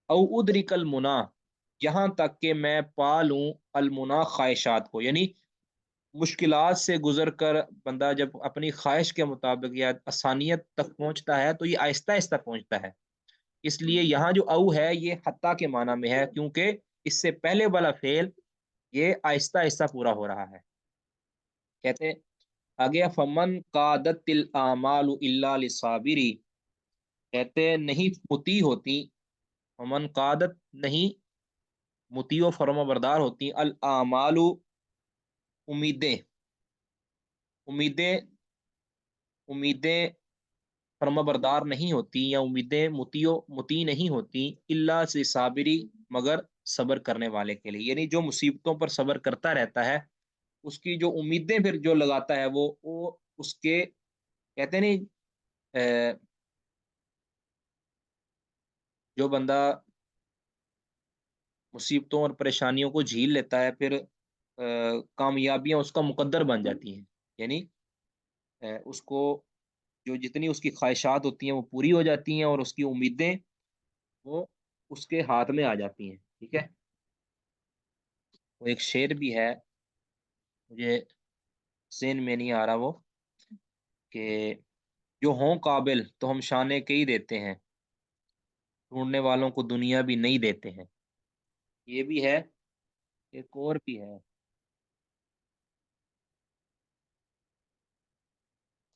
او ادرک المنا، یہاں تک کہ میں پا لوں المنا، خواہشات کو، یعنی مشکلات سے گزر کر بندہ جب اپنی خواہش کے مطابق یا آسانیت تک پہنچتا ہے تو یہ آہستہ آہستہ پہنچتا ہے. اس لیے یہاں جو او ہے یہ حتیٰ کے معنی میں ہے، کیونکہ اس سے پہلے والا فعل یہ آہستہ آہستہ پورا ہو رہا ہے. کہتے ہیں آگے فمن قادت الاعمال الا للصابری، کہتے ہیں نہیں مطیع ہوتی، فمن قادت نہیں مطیع و فرما بردار ہوتی، الاعمال امیدیں، امیدیں فرما بردار نہیں ہوتی، یا امیدیں مطیع نہیں ہوتی، الا سے صابری، مگر صبر کرنے والے کے لیے. یعنی جو مصیبتوں پر صبر کرتا رہتا ہے اس کی جو امیدیں پھر جو لگاتا ہے وہ اس کے کہتے ہیں نہیں جو بندہ مصیبتوں اور پریشانیوں کو جھیل لیتا ہے پھر کامیابیاں اس کا مقدر بن جاتی ہیں، یعنی اس کو جو جتنی اس کی خواہشات ہوتی ہیں وہ پوری ہو جاتی ہیں، اور اس کی امیدیں وہ اس کے ہاتھ میں آ جاتی ہیں. ٹھیک ہے، وہ ایک شعر بھی ہے مجھے ذہن میں نہیں آ رہا، وہ کہ جو ہوں قابل تو ہم شانے کے ہی دیتے ہیں، ڈھونڈنے والوں کو دنیا بھی نہیں دیتے ہیں. یہ بھی ہے، ایک اور بھی ہے،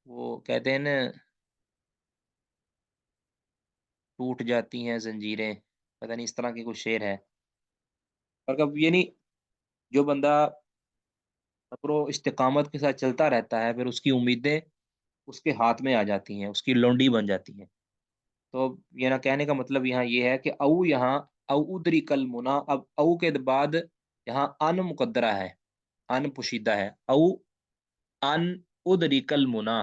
وہ کہتے ہیں نا ٹوٹ جاتی ہیں زنجیریں، پتہ نہیں اس طرح کی کوئی شعر ہے. اور کب یعنی جو بندہ صبر و استقامت کے ساتھ چلتا رہتا ہے پھر اس کی امیدیں اس کے ہاتھ میں آ جاتی ہیں، اس کی لونڈی بن جاتی ہیں. تو یہ نہ کہنے کا مطلب یہاں یہ ہے کہ او یہاں او ادرک المنا، اب او کے بعد یہاں ان مقدرہ ہے، ان پوشیدہ ہے، او ان ادرک المنا.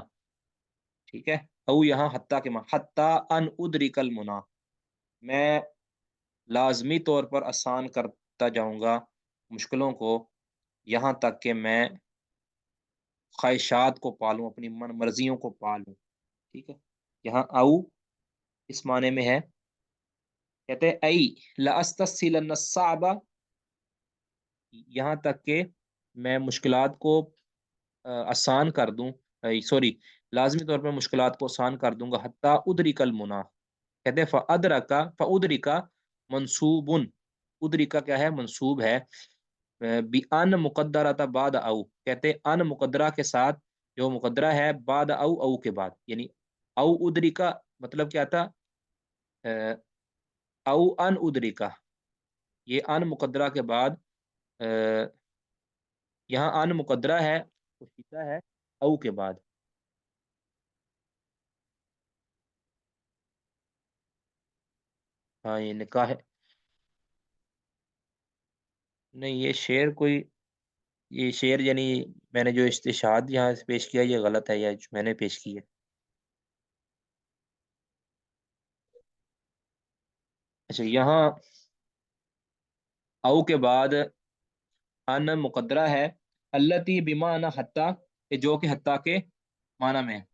ٹھیک ہے، او یہاں حتیٰ کے معنی، حتیٰ ان ادرک المنا، میں لازمی طور پر آسان کرتا جاؤں گا مشکلوں کو، یہاں تک کہ میں خواہشات کو پالوں، اپنی من مرضیوں کو پالوں. ٹھیک ہے، یہاں او اس معنی میں ہے، کہتے ہیں ای لأستسهلن الصعب، یہاں تک کہ میں مشکلات کو آسان کر دوں، سوری، لازمی طور پر مشکلات کو آسان کر دوں گا، حتیٰ ادرک المنا. کہتے ہیں فادرکا منصوب، ادرکا کیا ہے، منصوب ہے، بان مقدرہ بعد او، کہتے ہیں ان مقدرہ کے ساتھ، جو مقدرہ ہے بعد او کے بعد، یعنی او ادرکا مطلب کیا تھا، او ان ادرکا، یہ ان مقدرہ کے بعد یہاں ان مقدرہ ہے پوشیدہ ہے او کے بعد. ہاں یہ نکاح ہے. نہیں یہ شعر کوئی، یہ شعر یعنی میں نے جو استشہاد یہاں سے پیش کیا یہ غلط ہے، یا جو میں نے پیش کی ہے. اچھا یہاں او کے بعد ان مقدرہ ہے، التی بمعنی حتی، جو کہ حتی کے معنی میں ہے.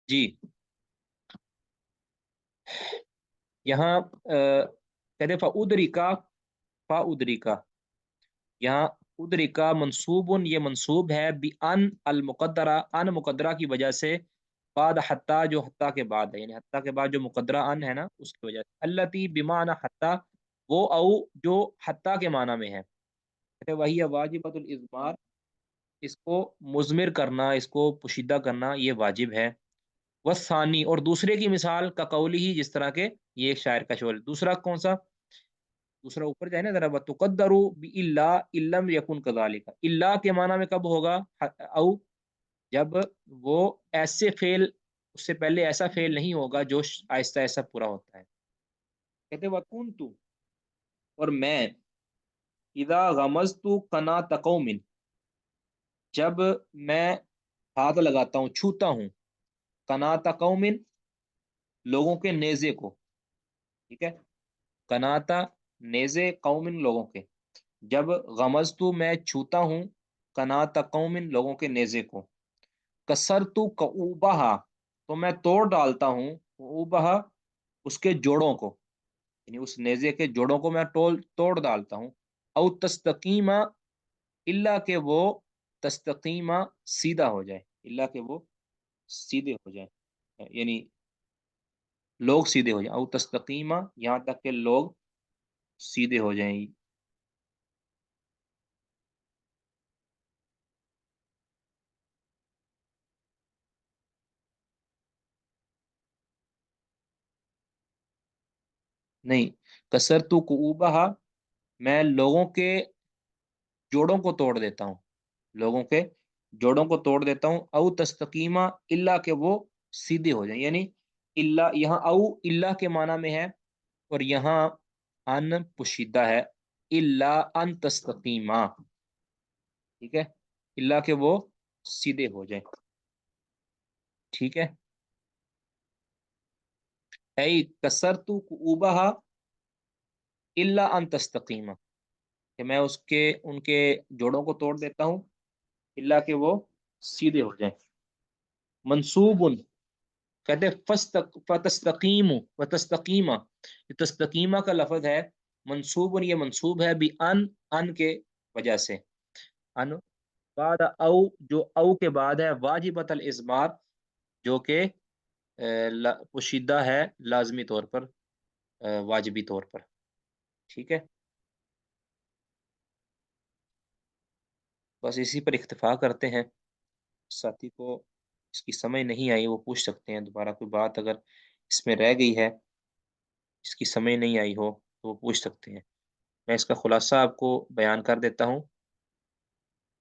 جی یہاں کہتے فادرکا، فادرکا، یہاں ادرکا منصوب، یہ منصوب ہے بان المقدرہ، ان مقدرہ کی وجہ سے، بعد حتی، جو حتی کے بعد ہے، یعنی حتی کے بعد جو مقدرہ ان ہے نا اس کی وجہ سے. التی بمعنی حتی، وہ او جو حتی کے معنی میں ہے. کہتے وہی واجبۃ الاضمار، اس کو مضمر کرنا، اس کو پوشیدہ کرنا یہ واجب ہے. والثانی، اور دوسرے کی مثال کا قولی ہی، جس طرح کے یہ ایک شاعر کا شعر. دوسرا کون سا؟ دوسرا اوپر جائے نا ذرا، وتقدروا بالا ان لم یکن کذالک، الا کے معنی میں کب ہوگا او؟ جب وہ ایسے فعل، اس سے پہلے ایسا فعل نہیں ہوگا جو آہستہ آہستہ پورا ہوتا ہے. کہتے وکنت، اور میں، اذا غمزت قنات قوم، جب میں ہاتھ لگاتا ہوں، چھوتا ہوں، قنات قوم، لوگوں کے نیزے کو. ٹھیک ہے، قناتا نیزے، قوم لوگوں کے. جب غمزتو میں چھوتا ہوں، قنات قوم لوگوں کے نیزے کو. کسرتو قعوبہا، تو میں توڑ ڈالتا ہوں، قعوبہا اس کے جوڑوں کو، یعنی اس نیزے کے جوڑوں کو میں توڑ ڈالتا ہوں. او تستقیمہ، اللہ کہ وہ تستقیمہ سیدھا ہو جائے، اللہ کہ وہ سیدھے ہو جائے، یعنی لوگ سیدھے ہو جائیں. او تستقیمہ، یہاں تک کہ لوگ سیدھے ہو جائیں. نہیں، کسرتو قعوبہا، میں لوگوں کے جوڑوں کو توڑ دیتا ہوں، لوگوں کے جوڑوں کو توڑ دیتا ہوں. او تستقیمہ، اللہ کہ وہ سیدھے ہو جائیں، یعنی اللہ، یہاں او اللہ کے معنی میں ہے، اور یہاں ان پوشیدہ ہے، اللہ ان تستقیمہ. ٹھیک ہے، اللہ کہ وہ سیدھے ہو جائیں. ٹھیک ہے، ای کسرتو قعوبہا اللہ ان تستقیمہ، کہ میں ان کے جوڑوں کو توڑ دیتا ہوں، اللہ کہ وہ سیدھے ہو جائیں. منصوب، کہتے فتستقیم و تستقیمہ، تستقیمہ کا لفظ ہے منصوب، یہ منصوب ہے بھی ان کے وجہ سے. ان بعد او، جو او کے بعد ہے، واجبۃ الاضمار، جو کہ پوشیدہ ہے لازمی طور پر، واجبی طور پر. ٹھیک ہے، بس اسی پر اکتفا کرتے ہیں. ساتھی کو اس کی سمجھ نہیں آئی وہ پوچھ سکتے ہیں دوبارہ، کوئی بات اگر اس میں رہ گئی ہے، اس کی سمجھ نہیں آئی ہو تو وہ پوچھ سکتے ہیں. میں اس کا خلاصہ آپ کو بیان کر دیتا ہوں.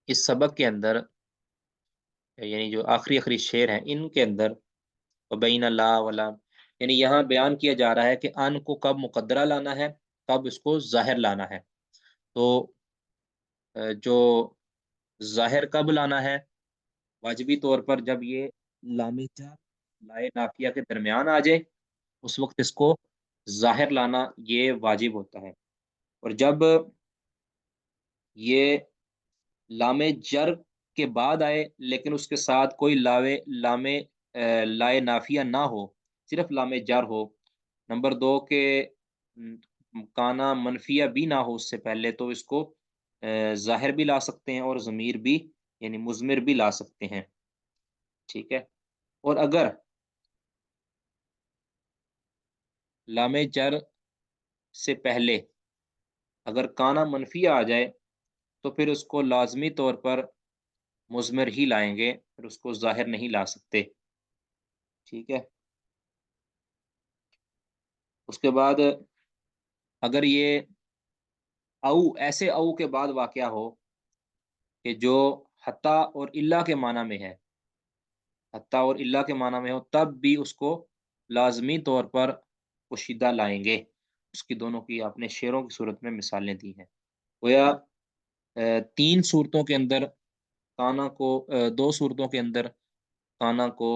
اس سبق کے اندر، یعنی جو آخری شعر ہیں ان کے اندر، وبین لا ولا، یعنی یہاں بیان کیا جا رہا ہے کہ ان کو کب مقدرہ لانا ہے، کب اس کو ظاہر لانا ہے. تو جو ظاہر کب لانا ہے، واجبی طور پر جب یہ لام جر لائے نافیہ کے درمیان آ جائے، اس وقت اس کو ظاہر لانا یہ واجب ہوتا ہے. اور جب یہ لام جر کے بعد آئے لیکن اس کے ساتھ کوئی لائے نافیہ نہ ہو، صرف لام جر ہو. نمبر 2 کہ کانا منفیہ بھی نہ ہو اس سے پہلے، تو اس کو ظاہر بھی لا سکتے ہیں اور ضمیر بھی، یعنی مضمر بھی لا سکتے ہیں. ٹھیک ہے. اور اگر لام جر سے پہلے اگر کانا منفی آ جائے تو پھر اس کو لازمی طور پر مضمر ہی لائیں گے، پھر اس کو ظاہر نہیں لا سکتے. ٹھیک ہے. اس کے بعد اگر یہ او ایسے او کے بعد واقعہ ہو کہ جو حتی اور الا کے معنی میں ہے، حتی اور الا کے معنی میں ہو، تب بھی اس کو لازمی طور پر پوشیدہ لائیں گے. اس کی دونوں کی آپ نے شعروں کی صورت میں مثالیں دی ہیں. گویا تین صورتوں کے اندر کانا کو، دو صورتوں کے اندر کانا کو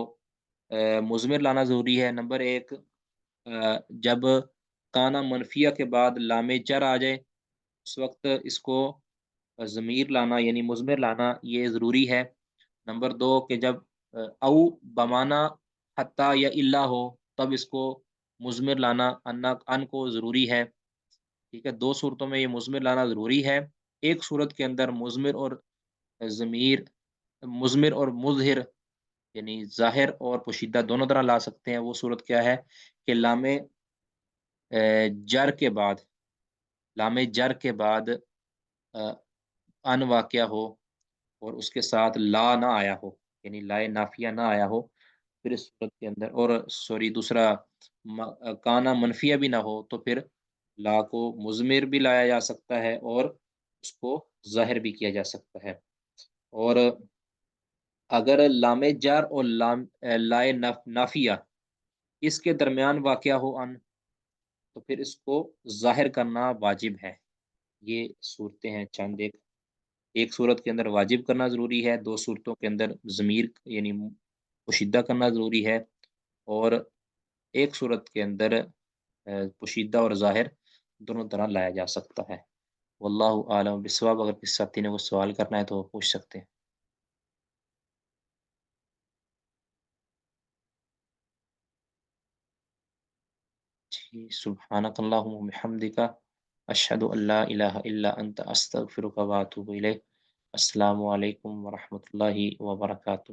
مضمر لانا ضروری ہے. نمبر ایک، جب کانا منفیہ کے بعد لام جر آ جائے اس وقت اس کو ضمیر لانا یعنی مضمر لانا یہ ضروری ہے. نمبر دو کہ جب او بمانا حتی یا الا ہو تب اس کو مضمر لانا ان کو ضروری ہے. ٹھیک ہے. دو صورتوں میں یہ مضمر لانا ضروری ہے. ایک صورت کے اندر مضمر اور ضمیر، مضمر اور مظہر یعنی ظاہر اور پوشیدہ دونوں طرح لا سکتے ہیں. وہ صورت کیا ہے کہ لام جر کے بعد، لام جر کے بعد ان واقعہ ہو اور اس کے ساتھ لا نہ آیا ہو، یعنی لائے نافیہ نہ آیا ہو. پھر اس صورت کے اندر، اور سوری دوسرا کانا منفیہ بھی نہ ہو تو پھر لا کو مضمر بھی لایا جا سکتا ہے اور اس کو ظاہر بھی کیا جا سکتا ہے. اور اگر لام جر اور لائے نافیہ اس کے درمیان واقعہ ہو ان تو پھر اس کو ظاہر کرنا واجب ہے. یہ صورتیں ہیں چند. ایک صورت کے اندر واجب کرنا ضروری ہے، دو صورتوں کے اندر ضمیر یعنی پوشیدہ کرنا ضروری ہے، اور ایک صورت کے اندر پوشیدہ اور ظاہر دونوں طرح لایا جا سکتا ہے. واللہ عالم بالصواب. اگر کسی ساتھی نے وہ سوال کرنا ہے تو وہ پوچھ سکتے ہیں. جی، سبحانک اللہم وبحمدک اشہد ان لا الہ الا انت استغفرک واتوب الیک. السلام علیکم ورحمۃ اللہ وبرکاتہ.